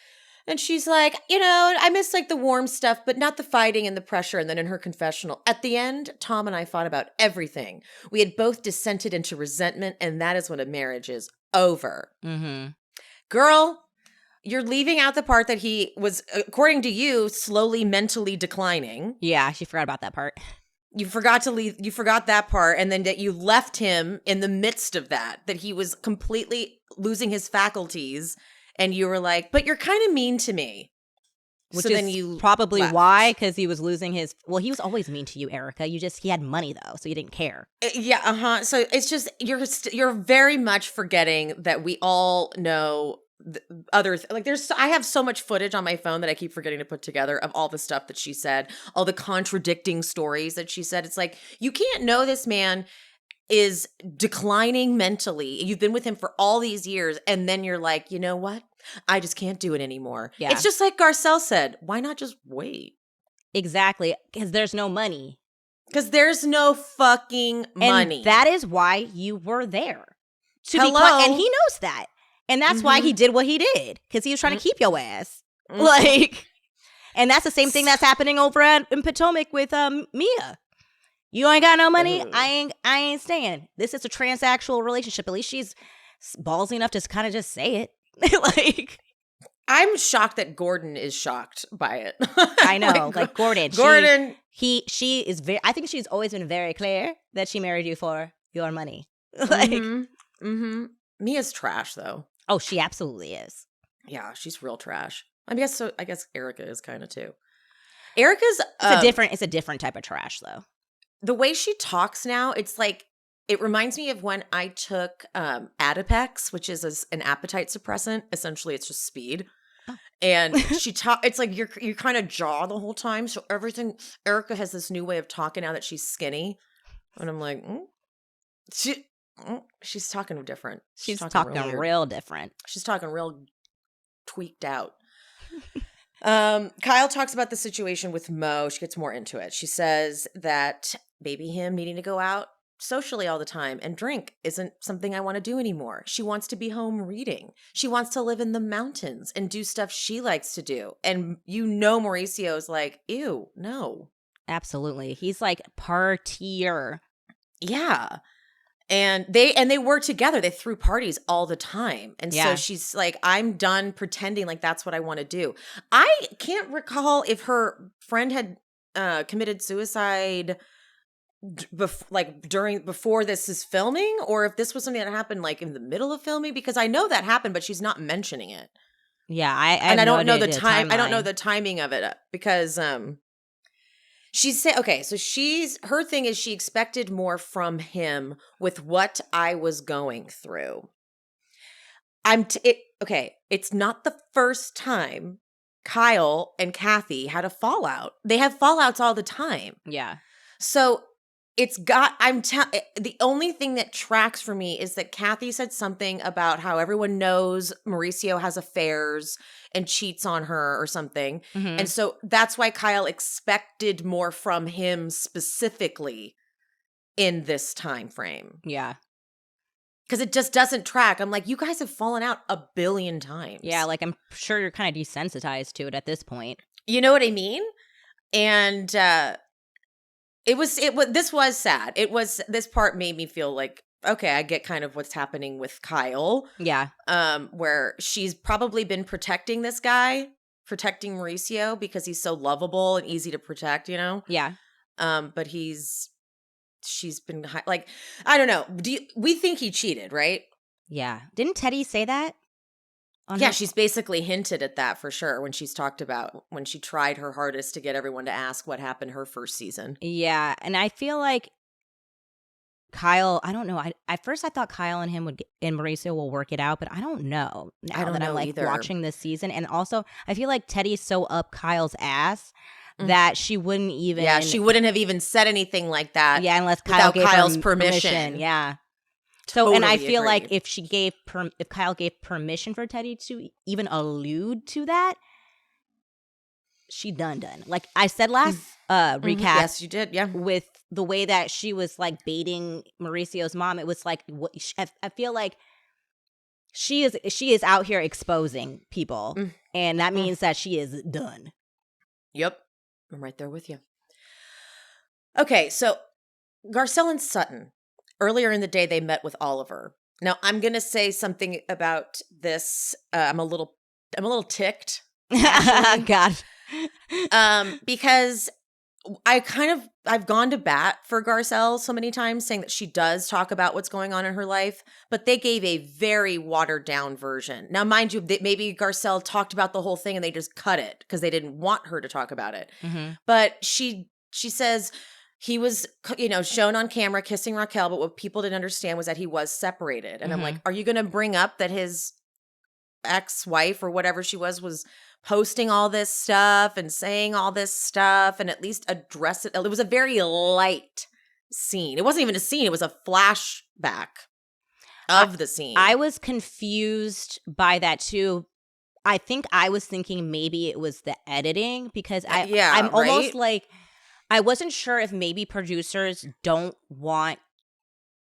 A: And she's like, I miss like the warm stuff, but not the fighting and the pressure. And then in her confessional, at the end, Tom and I fought about everything. We had both dissented into resentment, and that is when a marriage is over.
B: Mm-hmm.
A: Girl, you're leaving out the part that he was, according to you, slowly mentally declining.
B: Yeah, she forgot about that part.
A: You forgot that part, and then that you left him in the midst of that he was completely losing his faculties. And you were like, but you're kind of mean to me.
B: Which
A: so
B: is
A: then you
B: probably
A: left.
B: why, because he was losing his... Well, he was always mean to you, Erica. He had money, though, so you didn't care.
A: Yeah, uh-huh. So it's just, you're very much forgetting that we all know I have so much footage on my phone that I keep forgetting to put together of all the stuff that she said, all the contradicting stories that she said. It's like, you can't know this man is declining mentally. You've been with him for all these years, and then you're like, you know what? I just can't do it anymore.
B: Yeah.
A: It's just like Garcelle said, why not just wait?
B: Exactly, because there's no money.
A: Because there's no fucking money.
B: And that is why you were there.
A: Hello?
B: And he knows that. And that's why he did what he did, because he was trying to keep your ass. Like, and that's the same thing that's happening over in Potomac with Mia. You ain't got no money. I ain't staying. This is a transactional relationship. At least she's ballsy enough to kind of just say it. Like,
A: I'm shocked that Gordon is shocked by it.
B: I know, like Gordon. She is very. I think she's always been very clear that she married you for your money. Like,
A: Mia's trash though.
B: Oh, she absolutely is.
A: Yeah, she's real trash. I guess Erica is kind of too. Erica's
B: it's a different type of trash though.
A: The way she talks now, it's like, it reminds me of when I took Adipex, which is an appetite suppressant. Essentially, it's just speed. Oh. And it's like you kind of jaw the whole time. So everything, Erica has this new way of talking now that she's skinny. And I'm like, she's talking different.
B: She's talking real different.
A: She's talking real tweaked out. Kyle talks about the situation with Mo. She gets more into it. She says that baby him needing to go out socially all the time and drink isn't something I want to do anymore. She wants to be home reading. She wants to live in the mountains and do stuff she likes to do. And Mauricio's like, ew, no.
B: Absolutely. He's like partier.
A: Yeah. And they were together. They threw parties all the time. And so she's like, I'm done pretending like that's what I want to do. I can't recall if her friend had committed suicide before this is filming, or if this was something that happened like in the middle of filming, because I know that happened, but she's not mentioning it.
B: Yeah,
A: I don't know the time. I don't know the timing of it because she said, okay, so her thing is she expected more from him with what I was going through. It's not the first time Kyle and Kathy had a fallout. They have fallouts all the time.
B: Yeah.
A: So the only thing that tracks for me is that Kathy said something about how everyone knows Mauricio has affairs and cheats on her or something. Mm-hmm. And so that's why Kyle expected more from him specifically in this time frame.
B: Yeah.
A: Because it just doesn't track. I'm like, you guys have fallen out a billion times.
B: Yeah, like I'm sure you're kind of desensitized to it at this point.
A: You know what I mean? And this was sad. This part made me feel like, okay, I get kind of what's happening with Kyle.
B: Yeah.
A: Where she's probably been protecting this guy, protecting Mauricio because he's so lovable and easy to protect, you know?
B: Yeah.
A: But she's been like, I don't know. We think he cheated, right?
B: Yeah. Didn't Teddy say that?
A: She's basically hinted at that for sure when she's talked about when she tried her hardest to get everyone to ask what happened her first season.
B: Yeah, and I feel like Kyle, I don't know. At first I thought Kyle and him and Mauricio will work it out, but I don't know now
A: I don't
B: that
A: know
B: I'm like
A: either.
B: watching this season. And also, I feel like Teddy's so up Kyle's ass that she wouldn't even.
A: Yeah, she wouldn't have even said anything like that.
B: Yeah, unless Kyle
A: without
B: gave
A: Kyle's
B: her
A: permission.
B: Yeah.
A: Totally
B: and I feel
A: agree.
B: like if Kyle gave permission for Teddy to even allude to that, she done. Like I said last recap.
A: Yes, you did. Yeah.
B: With the way that she was like baiting Mauricio's mom, it was like I feel like she is out here exposing people, and that means that she is done.
A: Yep, I'm right there with you. Okay, so Garcelle and Sutton, earlier in the day, they met with Oliver. Now I'm gonna say something about this. I'm a little ticked.
B: God.
A: Because I've gone to bat for Garcelle so many times, saying that she does talk about what's going on in her life, but they gave a very watered down version. Now, mind you, maybe Garcelle talked about the whole thing and they just cut it because they didn't want her to talk about it.
B: Mm-hmm.
A: But she says he was, shown on camera kissing Raquel, but what people didn't understand was that he was separated. And I'm like, are you going to bring up that his ex-wife or whatever she was posting all this stuff and saying all this stuff and at least address it? It was a very light scene. It wasn't even a scene. It was a flashback of the scene.
B: I was confused by that too. I think I was thinking maybe it was the editing because I'm almost like, I wasn't sure if maybe producers don't want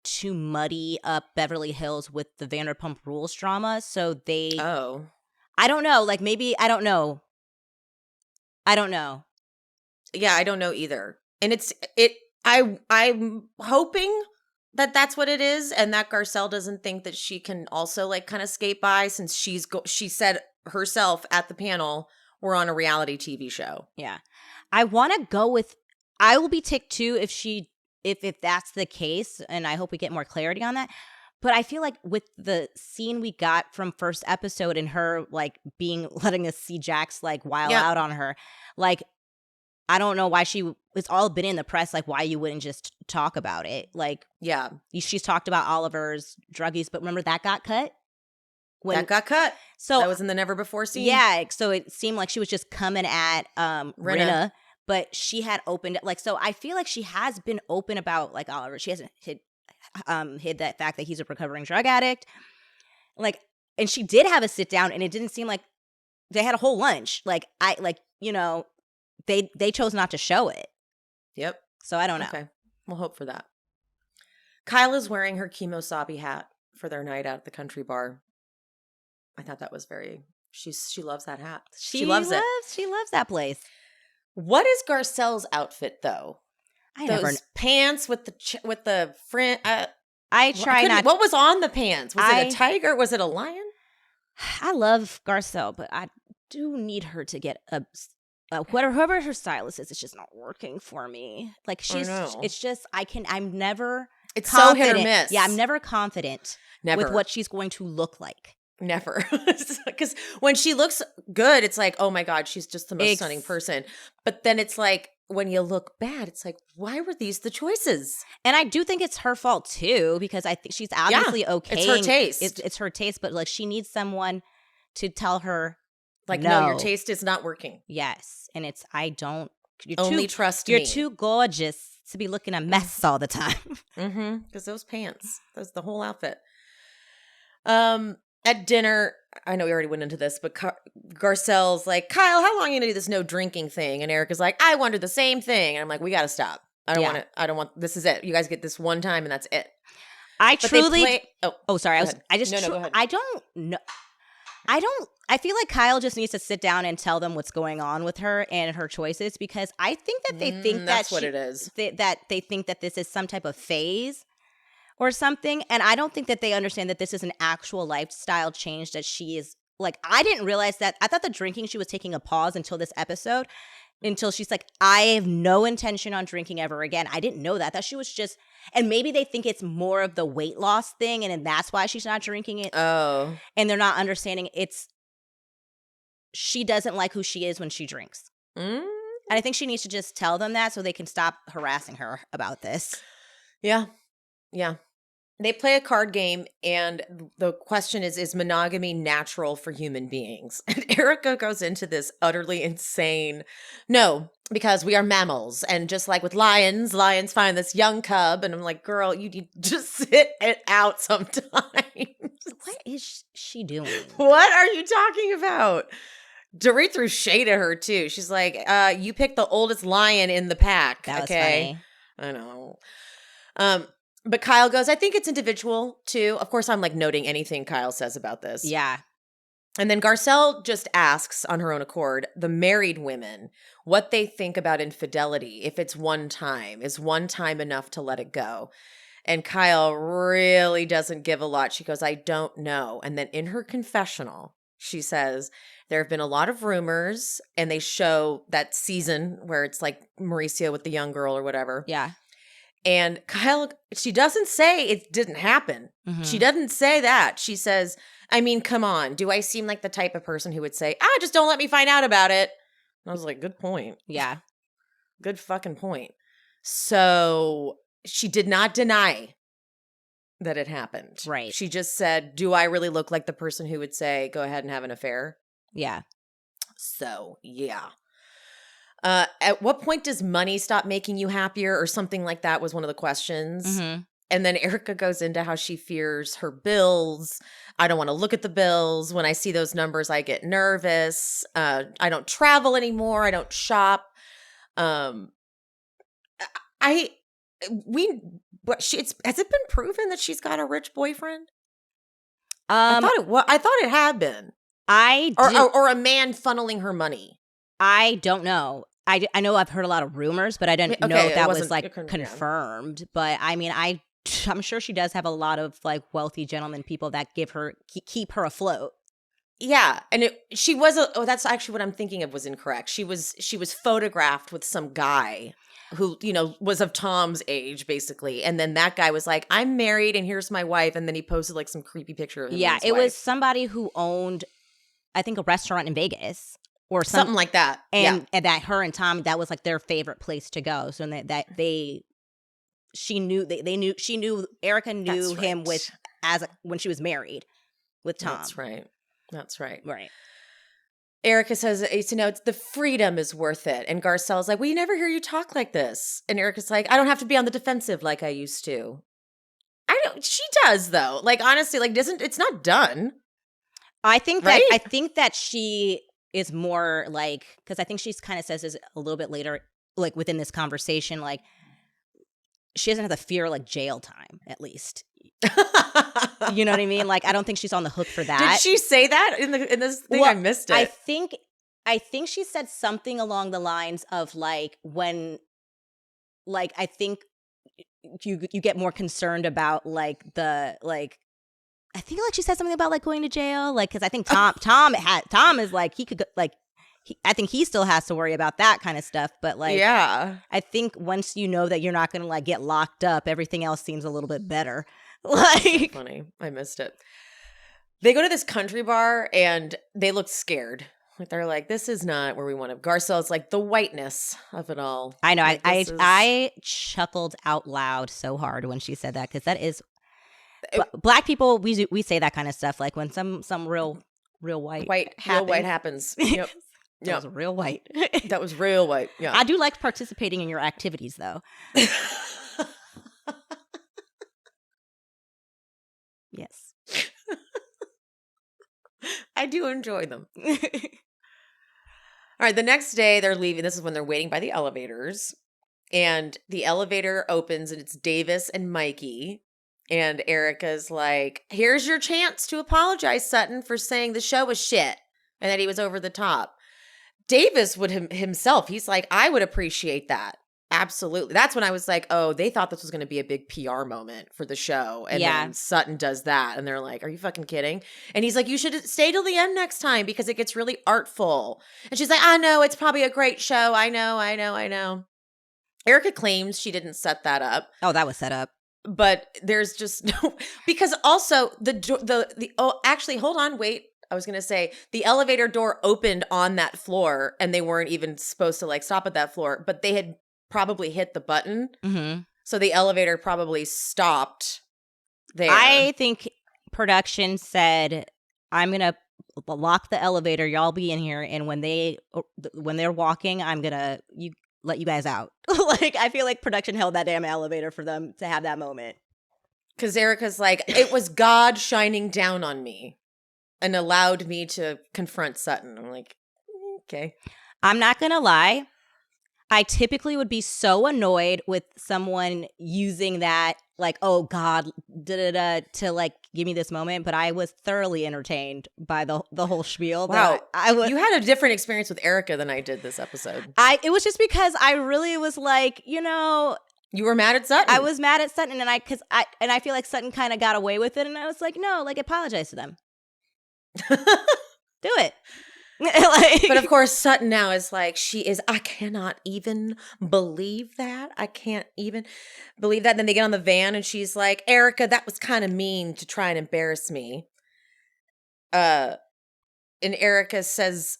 B: to muddy up Beverly Hills with the Vanderpump Rules drama. So they, I don't know. Like maybe, I don't know.
A: Yeah, I don't know either. And I'm hoping that that's what it is. And that Garcelle doesn't think that she can also like kind of skate by since she said herself at the panel, we're on a reality TV show.
B: Yeah. I want to go with, I will be ticked too if that's the case, and I hope we get more clarity on that. But I feel like with the scene we got from first episode and her like letting us see Jax like out on her, like I don't know why it's all been in the press, like why you wouldn't just talk about it. Like, yeah, she's talked about Oliver's druggies, but remember that got cut?
A: That got cut. So that was in the never before scene.
B: Yeah, so it seemed like she was just coming at Rinna. But she had opened it, like, so I feel like she has been open about like Oliver. She hasn't hid that fact that he's a recovering drug addict. Like, and she did have a sit down, and it didn't seem like they had a whole lunch. Like, they chose not to show it.
A: Yep.
B: So I don't know.
A: Okay, we'll hope for that. Kyle is wearing her Kimosabi hat for their night out at the country bar. I thought that was she loves that hat. She loves it.
B: She loves that place.
A: What is Garcelle's outfit though? Those pants with the fringe.
B: What
A: was on the pants? Was it a tiger? Was it a lion?
B: I love Garcelle, but I do need her to get whoever her stylist is. It's just not working for me. Like it's just I'm never. It's confident. So hit or miss. Yeah, I'm never confident with what she's going to look like.
A: Never. Because when she looks good, it's like, oh my God, she's just the most stunning person. But then it's like, when you look bad, it's like, why were these the choices?
B: And I do think it's her fault too, because I think she's obviously okay.
A: It's her taste.
B: It's her taste, but like she needs someone to tell her,
A: like, no, your taste is not working.
B: Yes. And
A: trust me.
B: You're too gorgeous to be looking a mess all the time.
A: Because those pants, the whole outfit. At dinner, I know we already went into this, but Garcelle's like, Kyle, how long are you going to do this no drinking thing? And Erica's like, I wondered the same thing. And I'm like, we got to stop. I don't want it. I don't want, this is it. You guys get this one time and that's it.
B: I truly, sorry.
A: Go ahead.
B: I don't know. I feel like Kyle just needs to sit down and tell them what's going on with her and her choices, because I think that they think
A: that's what it is.
B: That they think that this is some type of phase or something. And I don't think that they understand that this is an actual lifestyle change that she is like. I didn't realize that. I thought the drinking, she was taking a pause until this episode, until she's like, I have no intention on drinking ever again. I didn't know that she was just, and maybe they think it's more of the weight loss thing. And that's why she's not drinking it.
A: Oh.
B: And they're not understanding she doesn't like who she is when she drinks. And I think she needs to just tell them that so they can stop harassing her about this.
A: Yeah. Yeah. They play a card game, and the question is monogamy natural for human beings? And Erica goes into this utterly insane, no, because we are mammals. And just like with lions find this young cub. And I'm like, girl, you need to just sit it out sometimes.
B: What is she doing?
A: What are you talking about? Dorit threw shade at her, too. She's like, you picked the oldest lion in the pack.
B: That was
A: okay?
B: funny.
A: I know. But Kyle goes, I think it's individual, too. Of course, I'm like noting anything Kyle says about this.
B: Yeah.
A: And then Garcelle just asks on her own accord, the married women, what they think about infidelity. If it's one time, is one time enough to let it go? And Kyle really doesn't give a lot. She goes, I don't know. And then in her confessional, she says, there have been a lot of rumors, and they show that season where it's like Mauricio with the young girl or whatever.
B: Yeah.
A: And Kyle, she doesn't say it didn't happen.
B: Mm-hmm.
A: She doesn't say that. She says, I mean, come on. Do I seem like the type of person who would say, just don't let me find out about it? And I was like, good point.
B: Yeah.
A: Good fucking point. So she did not deny that it happened.
B: Right.
A: She just said, do I really look like the person who would say, go ahead and have an affair?
B: Yeah.
A: So, yeah. At what point does money stop making you happier, or something like that was one of the questions.
B: Mm-hmm.
A: And then Erica goes into how she fears her bills. I don't want to look at the bills. When I see those numbers, I get nervous. I don't travel anymore. I don't shop. Has it been proven that she's got a rich boyfriend? I thought it had been. Or a man funneling her money.
B: I don't know. I know I've heard a lot of rumors, but I didn't know that was like confirmed. But I mean, I'm sure she does have a lot of like wealthy gentlemen people that keep her afloat.
A: Yeah, and she was that's actually what I'm thinking of was incorrect. She was photographed with some guy who, was of Tom's age basically, and then that guy was like, "I'm married and here's my wife," and then he posted like some creepy picture of him.
B: Yeah,
A: and his
B: it
A: wife.
B: was somebody who owned, I think, a restaurant in Vegas. Or
A: something like that.
B: And that her and Tom, that was like their favorite place to go. So she knew Erica knew him when she was married with Tom.
A: That's right.
B: Right.
A: Erica says, the freedom is worth it. And Garcelle's like, we never hear you talk like this. And Erica's like, I don't have to be on the defensive like I used to. She does though. Like, honestly, like it's not done.
B: I think that, she is more like, because I think she's kind of says this a little bit later, like within this conversation, like she doesn't have to fear like jail time, at least. You know what I mean? Like, I don't think she's on the hook for that.
A: Did she say that in this thing? Well, I missed it.
B: I think she said something along the lines of like, when, like, I think you get more concerned about like I think like she said something about like going to jail, like, because I think Tom is like, he could go, like, I think he still has to worry about that kind of stuff. But like, yeah, I think once you know that you're not going to like get locked up, everything else seems a little bit better. Like,
A: so funny, I missed it. They go to this country bar and they look scared. Like they're like, this is not where we want to. Garcelle's like the whiteness of it all.
B: I know.
A: Like,
B: I chuckled out loud so hard when she said that, because that is. Black people, we say that kind of stuff, like when some real white happens. Yep. That was real white.
A: That was real white. Yeah.
B: I do like participating in your activities, though. Yes.
A: I do enjoy them. All right. The next day they're leaving. This is when they're waiting by the elevators, and the elevator opens and it's Davis and Mikey. And Erica's like, here's your chance to apologize, Sutton, for saying the show was shit and that he was over the top. Davis would himself, he's like, I would appreciate that. Absolutely. That's when I was like, oh, they thought this was going to be a big PR moment for the show. And then Sutton does that. And they're like, are you fucking kidding? And he's like, you should stay till the end next time because it gets really artful. And she's like, I know, it's probably a great show. I know. Erica claims she didn't set that up.
B: Oh, that was set up.
A: But there's just no, because also actually, hold on, wait. I was going to say the elevator door opened on that floor and they weren't even supposed to like stop at that floor, but they had probably hit the button.
B: Mm-hmm.
A: So the elevator probably stopped there.
B: I think production said, I'm going to lock the elevator. Y'all be in here. And when they're walking, I'm going to let you guys out. Like, I feel like production held that damn elevator for them to have that moment.
A: Because Erica's like, it was God shining down on me and allowed me to confront Sutton. I'm like, okay.
B: I'm not going to lie. I typically would be so annoyed with someone using that, like, oh, God, to, like, give me this moment. But I was thoroughly entertained by the whole spiel.
A: Wow. You had a different experience with Erica than I did this episode.
B: It was just because I really was like, you know.
A: You were mad at Sutton.
B: I was mad at Sutton, and I feel like Sutton kind of got away with it. And I was like, no, like, apologize to them. Do it. Like,
A: but of course, Sutton now is like, I cannot even believe that. I can't even believe that. And then they get on the van and she's like, Erica, that was kind of mean to try and embarrass me. And Erica says,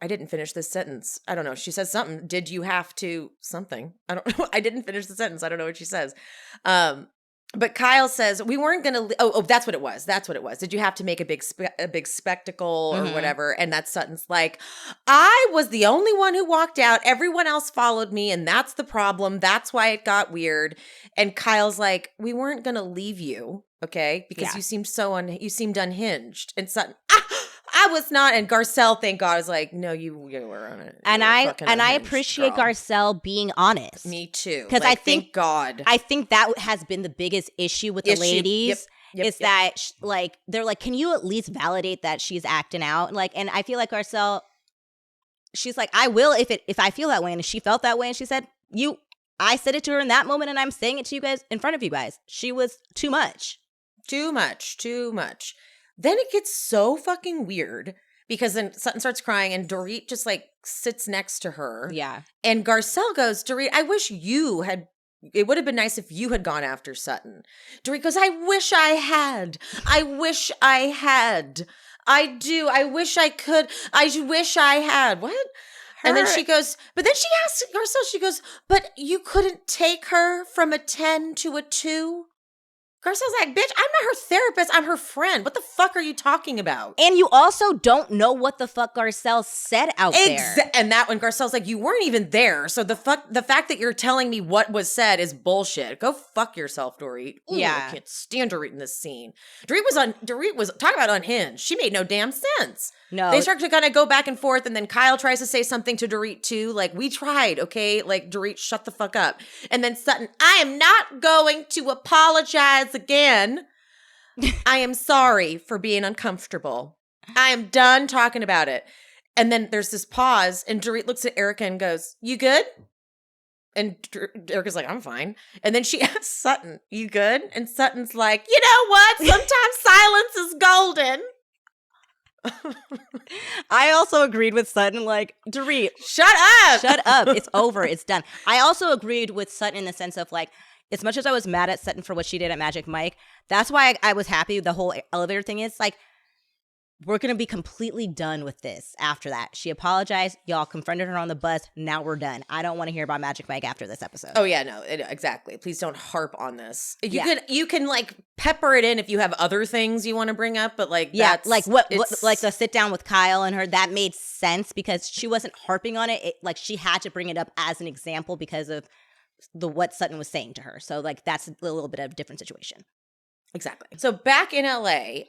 A: I didn't finish this sentence. I don't know. She says something. Did you have to something? I don't know. I didn't finish the sentence. I don't know what she says. But Kyle says, we weren't going to, oh, that's what it was. That's what it was. Did you have to make a big spectacle or whatever? And that Sutton's like, I was the only one who walked out. Everyone else followed me. And that's the problem. That's why it got weird. And Kyle's like, we weren't going to leave you. Okay. Because you seemed you seemed unhinged. And Sutton, I was not. And Garcelle, thank God, was like, no, you were on it.
B: And I appreciate Garcelle being honest.
A: Me too.
B: Because
A: like,
B: thank
A: God.
B: I think that has been the biggest issue with the ladies. Yep, that like they're like, can you at least validate that she's acting out? Like, and I feel like Garcelle, she's like, I will if I feel that way. And she felt that way, and she said, I said it to her in that moment, and I'm saying it to you guys in front of you guys. She was too much.
A: Too much. Then it gets so fucking weird because then Sutton starts crying and Dorit just like sits next to her.
B: Yeah.
A: And Garcelle goes, Dorit, I wish it would have been nice if you had gone after Sutton. Dorit goes, I wish I had. I do. I wish I could. I wish I had. What? And then she goes, but then she asks Garcelle, she goes, but you couldn't take her from a 10 to a 2? Garcelle's like, bitch, I'm not her therapist. I'm her friend. What the fuck are you talking about?
B: And you also don't know what the fuck Garcelle said out there.
A: And that when Garcelle's like, you weren't even there. So the fact that you're telling me what was said is bullshit. Go fuck yourself, Dorit. Ooh, I can't stand Dorit in this scene. Dorit was talking about unhinged. She made no damn sense.
B: No.
A: They start to kind of go back and forth, and then Kyle tries to say something to Dorit too. Like, we tried, okay? Like, Dorit, shut the fuck up. And then Sutton, I am not going to apologize again. I am sorry for being uncomfortable. I am done talking about it. And then there's this pause, and Dorit looks at Erica and goes, you good? And Erica's like, I'm fine. And then she asks Sutton, you good? And Sutton's like, you know what? Sometimes silence is golden.
B: I also agreed with Sutton, like, Dorit,
A: shut up.
B: It's over. It's done. I also agreed with Sutton in the sense of, like, as much as I was mad at Sutton for what she did at Magic Mike, that's why I was happy the whole elevator thing is, like, we're going to be completely done with this after that. She apologized. Y'all confronted her on the bus. Now we're done. I don't want to hear about Magic Mike after this episode.
A: Oh, yeah, no, exactly. Please don't harp on this. You can like pepper it in if you have other things you want to bring up, but like, that's,
B: like what like the sit down with Kyle and her, that made sense because she wasn't harping on it. Like she had to bring it up as an example because of what Sutton was saying to her. So like, that's a little bit of a different situation.
A: Exactly. So back in LA,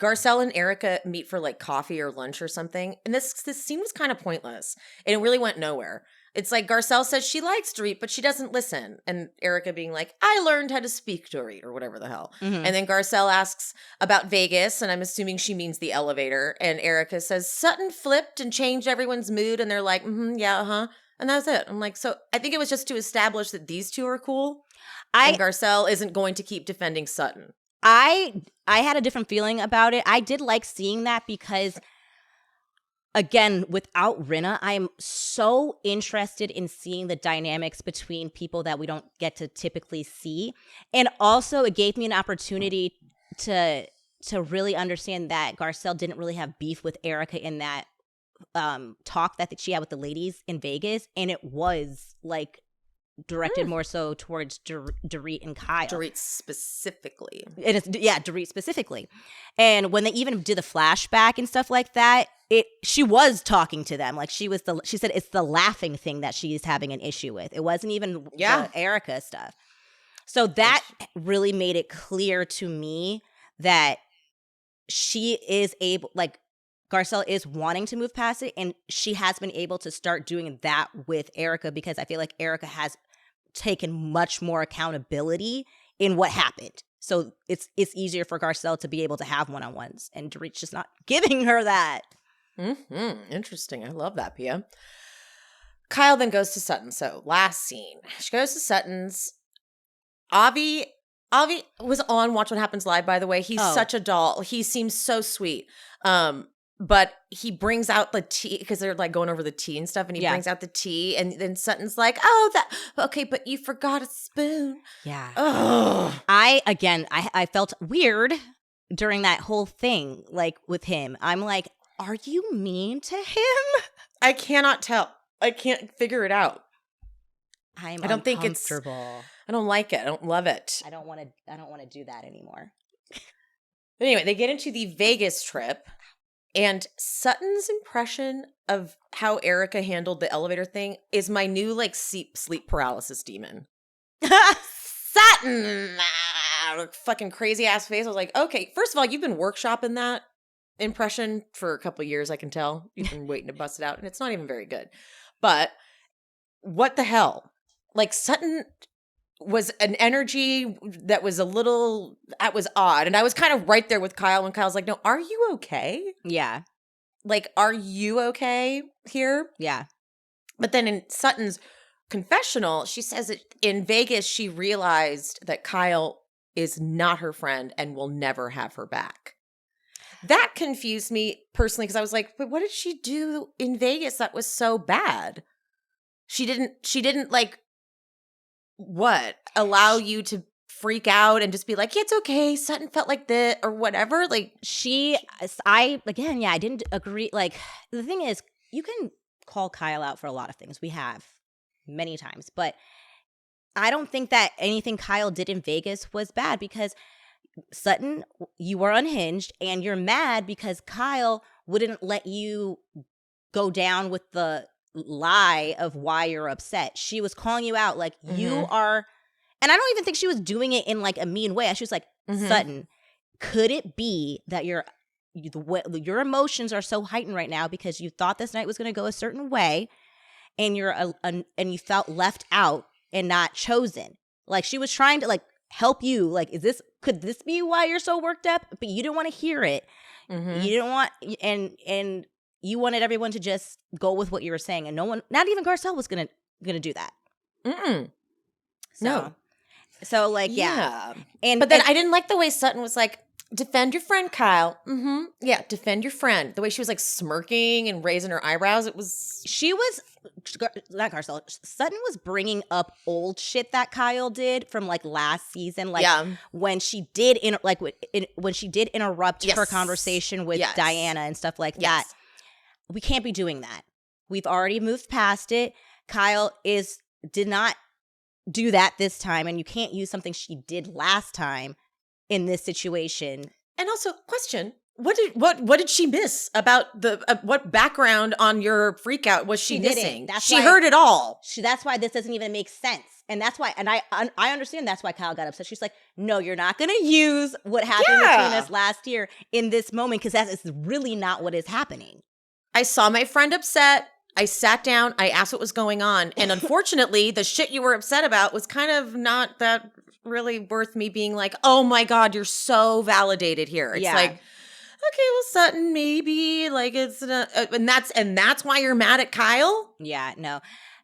A: Garcelle and Erica meet for like coffee or lunch or something. And this scene was kind of pointless. And it really went nowhere. It's like Garcelle says she likes Dorit, but she doesn't listen. And Erica being like, I learned how to speak Dorit or whatever the hell. Mm-hmm. And then Garcelle asks about Vegas. And I'm assuming she means the elevator. And Erica says Sutton flipped and changed everyone's mood. And they're like, yeah, uh-huh. And that was it. I'm like, so I think it was just to establish that these two are cool. And Garcelle isn't going to keep defending Sutton.
B: I had a different feeling about it. I did like seeing that because, again, without Rinna, I am so interested in seeing the dynamics between people that we don't get to typically see. And also, it gave me an opportunity to really understand that Garcelle didn't really have beef with Erica in that talk that she had with the ladies in Vegas. And it was like directed more so towards Dorit and Kyle.
A: Dorit specifically.
B: Dorit specifically. And when they even did the flashback and stuff like that, she was talking to them. Like she said it's the laughing thing that she's having an issue with. It wasn't even the Erica stuff. So that really made it clear to me that she is able, like, Garcelle is wanting to move past it, and she has been able to start doing that with Erica, because I feel like Erica has taken much more accountability in what happened. So it's easier for Garcelle to be able to have one-on-ones, and Dorit's just not giving her that.
A: Interesting. I love that, Pia. Kyle then goes to Sutton. So last scene, she goes to Sutton's. Avi was on Watch What Happens Live, by the way. He's such a doll. He seems so sweet. But he brings out the tea, because they're like going over the tea and stuff, and he brings out the tea, and then Sutton's like, okay, but you forgot a spoon.
B: Yeah.
A: Ugh.
B: I felt weird during that whole thing, like with him. I'm like, are you mean to him?
A: I cannot tell. I can't figure it out.
B: I
A: don't think it's
B: uncomfortable.
A: I don't like it. I don't love it.
B: I don't want to do that anymore.
A: Anyway, they get into the Vegas trip, and Sutton's impression of how Erica handled the elevator thing is my new like sleep paralysis demon. Sutton, fucking crazy ass face. I was like, okay, first of all, you've been workshopping that impression for a couple of years. I can tell you've been waiting to bust it out, and it's not even very good. But what the hell? Like, Sutton was an energy that was odd. And I was kind of right there with Kyle when Kyle's like, no, are you okay?
B: Yeah.
A: Like, are you okay here?
B: Yeah.
A: But then in Sutton's confessional, she says that in Vegas, she realized that Kyle is not her friend and will never have her back. That confused me personally, because I was like, but what did she do in Vegas that was so bad? She didn't like, what, allow you to freak out and just be like, yeah, it's okay, Sutton felt like this or whatever. Like,
B: I didn't agree. Like, the thing is, you can call Kyle out for a lot of things. We have many times, but I don't think that anything Kyle did in Vegas was bad, because Sutton, you were unhinged and you're mad because Kyle wouldn't let you go down with the lie of why you're upset. She was calling you out like, you are, and I don't even think she was doing it in like a mean way. She was like, Sutton, could it be that your emotions are so heightened right now because you thought this night was going to go a certain way, and and you felt left out and not chosen? Like, she was trying to like help you. Like, could this be why you're so worked up? But you didn't want to hear it. You didn't want, and you wanted everyone to just go with what you were saying, and no one, not even Garcelle, was gonna do that. So like, yeah. But then I didn't like the way Sutton was like, defend your friend, Kyle. Yeah, defend your friend. The way she was like smirking and raising her eyebrows, not Garcelle, Sutton was bringing up old shit that Kyle did from like last season, like when she did when she did interrupt her conversation with Diana and stuff like that. We can't be doing that. We've already moved past it. Kyle did not do that this time, and you can't use something she did last time in this situation. And also, question: what did she miss about the what background on your freak out was she missing? She heard it all. That's why this doesn't even make sense. And that's why, and I understand that's why Kyle got upset. She's like, no, you're not going to use what happened between us last year in this moment, because that is really not what is happening. I saw my friend upset. I sat down. I asked what was going on. And unfortunately, the shit you were upset about was kind of not that really worth me being like, oh my God, you're so validated here. It's like, okay, well, Sutton, maybe, like, it's not, and that's why you're mad at Kyle? Yeah, no.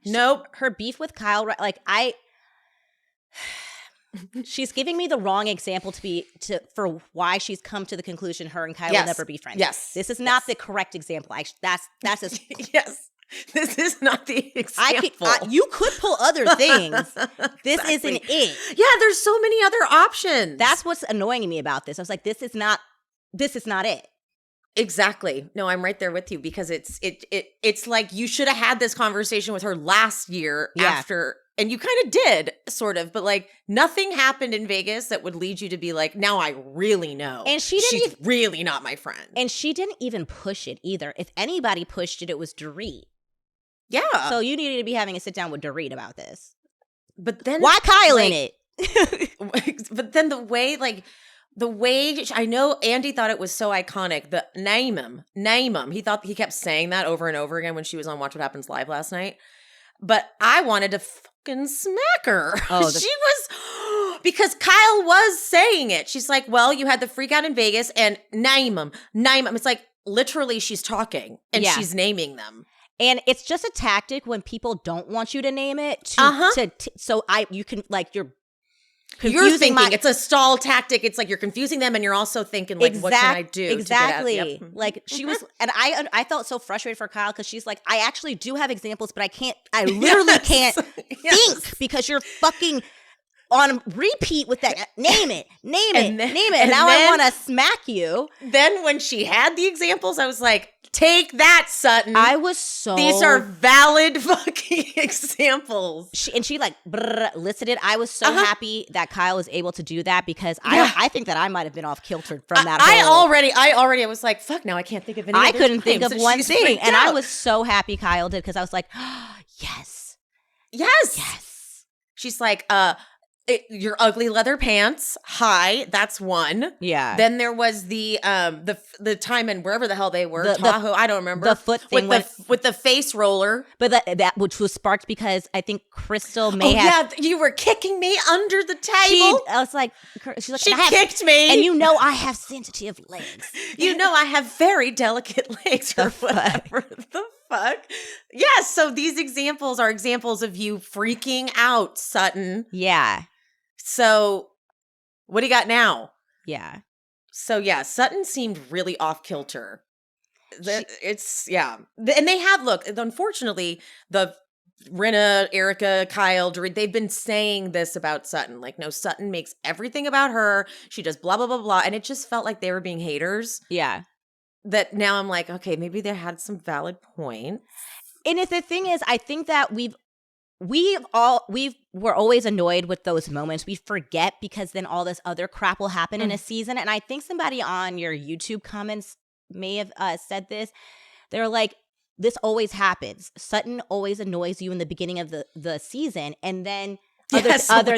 B: Nope. Her beef with Kyle, like, she's giving me the wrong example for why she's come to the conclusion her and Kyle will never be friends. Yes. This is not the correct example. That's a yes. This is not the example. You could pull other things. This isn't it. Yeah, there's so many other options. That's what's annoying me about this. I was like, this is not it. Exactly. No, I'm right there with you, because it's like you should have had this conversation with her last year after
A: And you kind of did, sort of, but like nothing happened in Vegas that would lead you to be like, now I really know.
B: And she's
A: really not my friend.
B: And she didn't even push it either. If anybody pushed it, it was Dorit.
A: Yeah.
B: So you needed to be having a sit down with Dorit about this.
A: But then
B: why Kyle in it?
A: But then the way I know Andy thought it was so iconic. The name him. He kept saying that over and over again when she was on Watch What Happens Live last night. But I wanted to fucking smack her.
B: Oh,
A: she was, because Kyle was saying it. She's like, well, you had the freak out in Vegas and name him. It's like literally she's talking and she's naming them.
B: And it's just a tactic when people don't want you to name it. You can like you're
A: thinking it's a stall tactic. It's like you're confusing them, and you're also thinking like, what can I do?
B: Exactly.
A: To get
B: Like she was, and I felt so frustrated for Kyle because she's like, I actually do have examples, but I literally can't think because you're fucking on repeat with that. Name it. And now I want to smack you.
A: Then when she had the examples, I was like, take that, Sutton. These are valid fucking examples.
B: She like listed it. I was so happy that Kyle was able to do that because I think that I might have been off kilter from that.
A: I was like, fuck, now I can't think of any.
B: I couldn't think of one thing, and I was so happy Kyle did because I was like, oh, yes.
A: She's like, your ugly leather pants. Hi, that's one.
B: Yeah.
A: Then there was the time in wherever the hell they were, Tahoe. I don't remember
B: the foot thing
A: with the face roller.
B: But that which was sparked because I think Crystal may have.
A: Yeah, you were kicking me under the table.
B: I was like, she's like,
A: she kicked me,
B: and I have sensitive legs.
A: I have very delicate legs or whatever the fuck. Yeah. So these examples are examples of you freaking out, Sutton.
B: Yeah.
A: So, what do you got now?
B: Yeah.
A: So, yeah, Sutton seemed really off kilter. And they have, look, unfortunately, the Rinna, Erica, Kyle, Dorit, they've been saying this about Sutton. Like, no, Sutton makes everything about her. She does blah, blah, blah, blah. And it just felt like they were being haters.
B: Yeah.
A: That now I'm like, okay, maybe they had some valid points.
B: And the thing is, I think that we were always annoyed with those moments. We forget because then all this other crap will happen in a season. And I think somebody on your YouTube comments may have said this. They're like, this always happens. Sutton always annoys you in the beginning of the season. And then other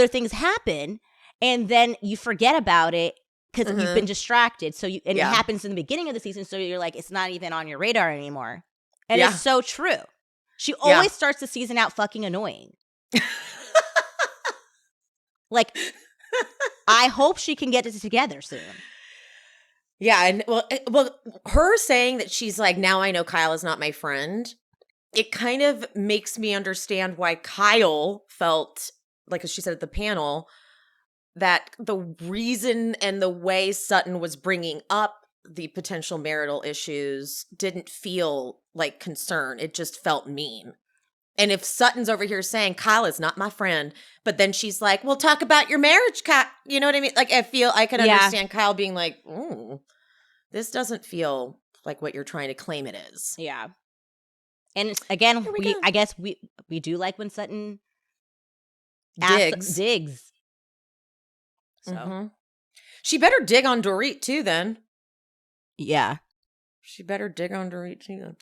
B: things happen. And then you forget about it because you've been distracted. So it happens in the beginning of the season. So you're like, it's not even on your radar anymore. And it's so true. She always starts the season out fucking annoying. Like, I hope she can get it together soon.
A: Yeah, and well, her saying that she's like, now I know Kyle is not my friend, it kind of makes me understand why Kyle felt, like as she said at the panel, that the reason and the way Sutton was bringing up the potential marital issues didn't feel like concern. It just felt mean. And if Sutton's over here saying, Kyle is not my friend, but then she's like, well, talk about your marriage, Kyle. You know what I mean? Like, I can understand Kyle being like, this doesn't feel like what you're trying to claim it is.
B: Yeah. And again, I guess we do like when Sutton digs. So.
A: She better dig on Dorit too then.
B: Yeah.
A: She better dig on Dorit too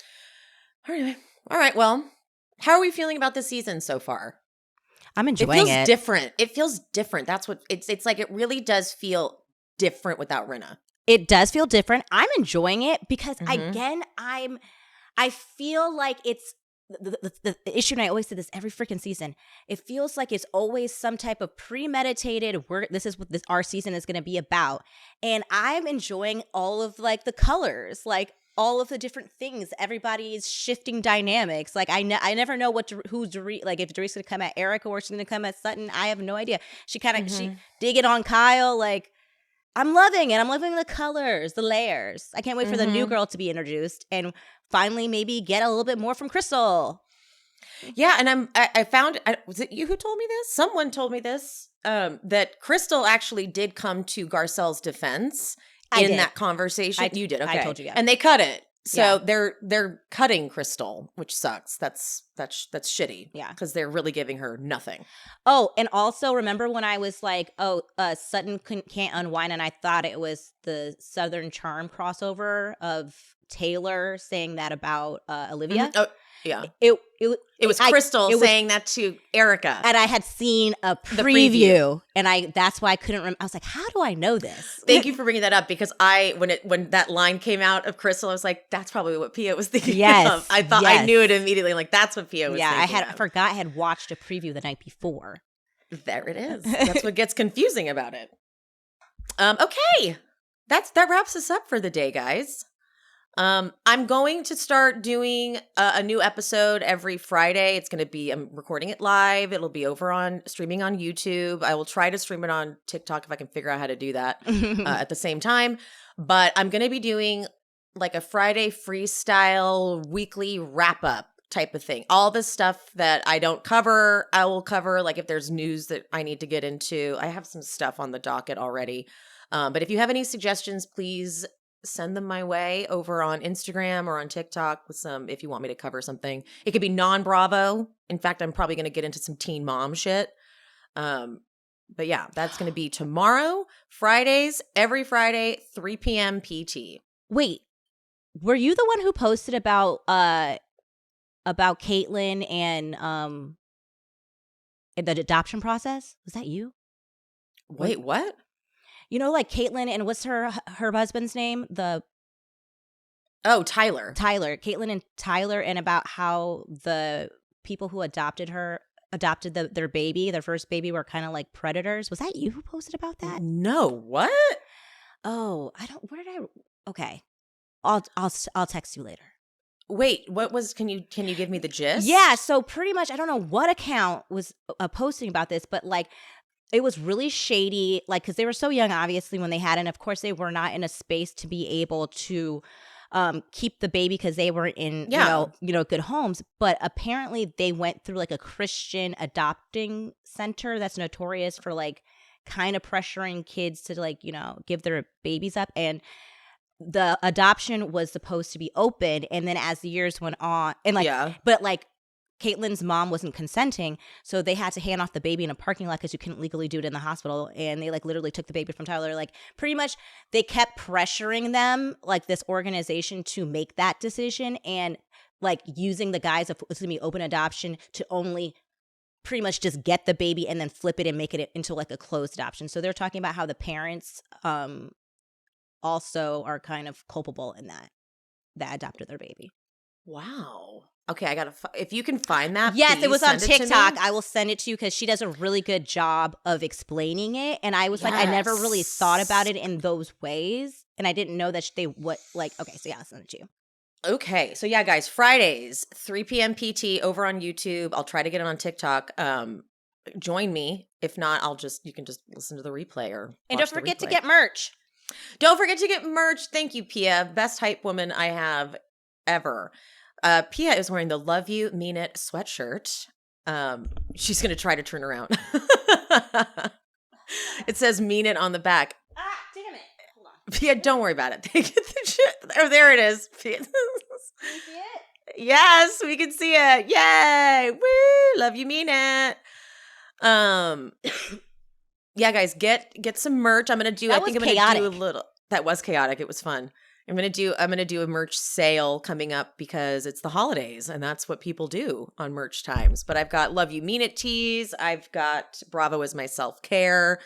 A: then. All right. Well, how are we feeling about this season so far?
B: I'm enjoying it.
A: It feels different. It feels different. That's what it's like. It really does feel different without Rinna.
B: It does feel different. I'm enjoying it because again, I feel like it's the issue, and I always say this every freaking season. It feels like it's always some type of premeditated work. This is what our season is going to be about, and I'm enjoying all of like the colors, like all of the different things. Everybody's shifting dynamics. Like I never know who's like if Dorit's going to come at Erica or she's going to come at Sutton. I have no idea. She kind of she dig it on Kyle. Like I'm loving it. I'm loving the colors, the layers. I can't wait for the new girl to be introduced and finally maybe get a little bit more from Crystal.
A: Yeah, and I found, was it you who told me this? Someone told me this, that Crystal actually did come to Garcelle's defense in that conversation. You did, okay.
B: I told you, yeah.
A: And they cut it. So they're cutting Crystal, which sucks. That's shitty.
B: Yeah.
A: Because they're really giving her nothing.
B: Oh, and also remember when I was like, Sutton can't unwind, and I thought it was the Southern Charm crossover of Taylor saying that about Olivia.
A: Oh, yeah.
B: It
A: was Crystal saying that to Erica.
B: And I had seen a preview. And that's why I couldn't remember. I was like, how do I know this?
A: Thank you for bringing that up, because when that line came out of Crystal, I was like, that's probably what Pia was thinking of. I thought I knew it immediately. Like, that's what Pia was thinking
B: I forgot I had watched a preview the night before.
A: There it is. That's what gets confusing about it. Okay. That wraps us up for the day, guys. I'm going to start doing a new episode every Friday. It's going to be, I'm recording it live. It'll be streaming on YouTube. I will try to stream it on TikTok if I can figure out how to do that at the same time. But I'm going to be doing like a Friday freestyle weekly wrap up type of thing. All the stuff that I don't cover, I will cover. Like if there's news that I need to get into, I have some stuff on the docket already. But if you have any suggestions, please send them my way over on Instagram or on TikTok if you want me to cover something. It could be non-Bravo. In fact, I'm probably going to get into some teen mom shit. But yeah, that's going to be tomorrow, Fridays, every Friday, 3 p.m. PT.
B: Wait, were you the one who posted about Caitlyn and the adoption process? Was that you?
A: Wait, what?
B: You know, like Caitlyn and what's her husband's name?
A: Tyler.
B: Caitlyn and Tyler, and about how the people who adopted their baby, their first baby, were kind of like predators. Was that you who posted about that?
A: No, what?
B: Oh, okay. I'll text you later.
A: Wait, what was, can you give me the gist?
B: Yeah, so pretty much, I don't know what account was posting about this, but like, it was really shady, like, because they were so young, obviously, when they had, and of course, they were not in a space to be able to keep the baby because they were in, good homes. But apparently, they went through like a Christian adopting center that's notorious for like kind of pressuring kids to like, give their babies up. And the adoption was supposed to be open, and then as the years went on, and like, but like, Caitlyn's mom wasn't consenting, so they had to hand off the baby in a parking lot because you couldn't legally do it in the hospital. And they like literally took the baby from Tyler. Like pretty much they kept pressuring them, like this organization, to make that decision, and like using the guise of it's going to be open adoption to only pretty much just get the baby and then flip it and make it into like a closed adoption. So they're talking about how the parents also are kind of culpable in that adopted their baby.
A: Wow. Okay, I gotta. If you can find that,
B: yes, it was on TikTok. I will send it to you because she does a really good job of explaining it. And I was like, I never really thought about it in those ways, and I didn't know that they would like. Okay, so yeah, I'll send it to you.
A: Okay, so yeah, guys, Fridays, 3 p.m. PT over on YouTube. I'll try to get it on TikTok. Join me. If not, you can just listen to the replay
B: and don't forget to get merch.
A: Don't forget to get merch. Thank you, Pia. Best hype woman I have ever. Pia is wearing the Love You, Mean It sweatshirt. She's going to try to turn around. It says Mean It on the back.
B: Ah, damn it. Hold on.
A: Pia, don't worry about it. They get the shit. Oh, there it is. Pia.
B: Can you see it?
A: Yes, we can see it. Yay. Woo. Love You, Mean It. Yeah, guys, get some merch. I'm going to do, I think I'm going to do a little. That was chaotic. It was fun. I'm gonna do a merch sale coming up because it's the holidays and that's what people do on merch times. But I've got Love You Mean It tees. I've got Bravo is my self-care.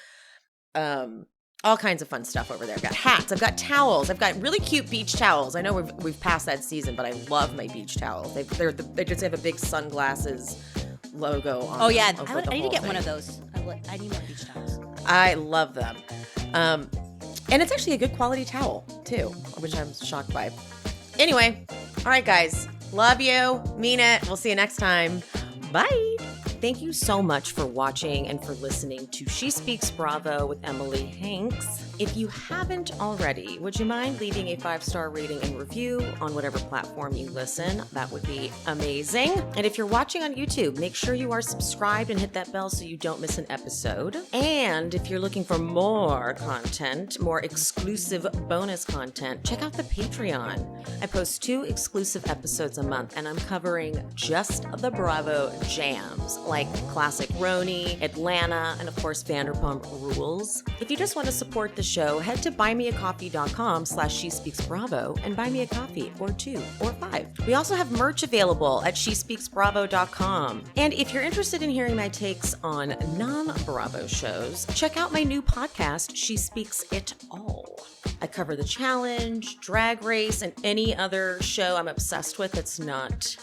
A: All kinds of fun stuff over there. I've got hats. I've got towels. I've got really cute beach towels. I know we've passed that season, but I love my beach towels. They just have a big sunglasses logo on.
B: Oh yeah,
A: I
B: need to get one of those. I need more beach towels.
A: I love them. And it's actually a good quality towel, too, which I'm shocked by. Anyway, all right, guys. Love you. Mean it. We'll see you next time. Bye. Thank you so much for watching and for listening to She Speaks Bravo with Emily Hanks. If you haven't already, would you mind leaving a 5-star rating and review on whatever platform you listen? That would be amazing. And if you're watching on YouTube, make sure you are subscribed and hit that bell so you don't miss an episode. And if you're looking for more content, more exclusive bonus content, check out the Patreon. I post 2 exclusive episodes a month, and I'm covering just the Bravo jams, like Classic Roni, Atlanta, and of course Vanderpump Rules. If you just want to support the show, head to buymeacoffee.com/SheSpeaksBravo and buy me a coffee, or 2 or 5. We also have merch available at SheSpeaksBravo.com. And if you're interested in hearing my takes on non-Bravo shows, check out my new podcast, She Speaks It All. I cover The Challenge, Drag Race, and any other show I'm obsessed with that's not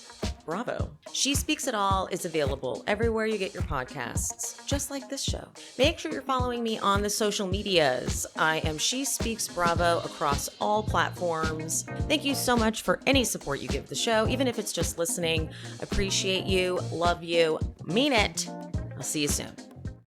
A: Bravo. She Speaks It All is available everywhere you get your podcasts, just like this show. Make sure you're following me on the social medias. I am She Speaks Bravo across all platforms. Thank you so much for any support you give the show, even if it's just listening. Appreciate you, love you, mean it. I'll see you soon.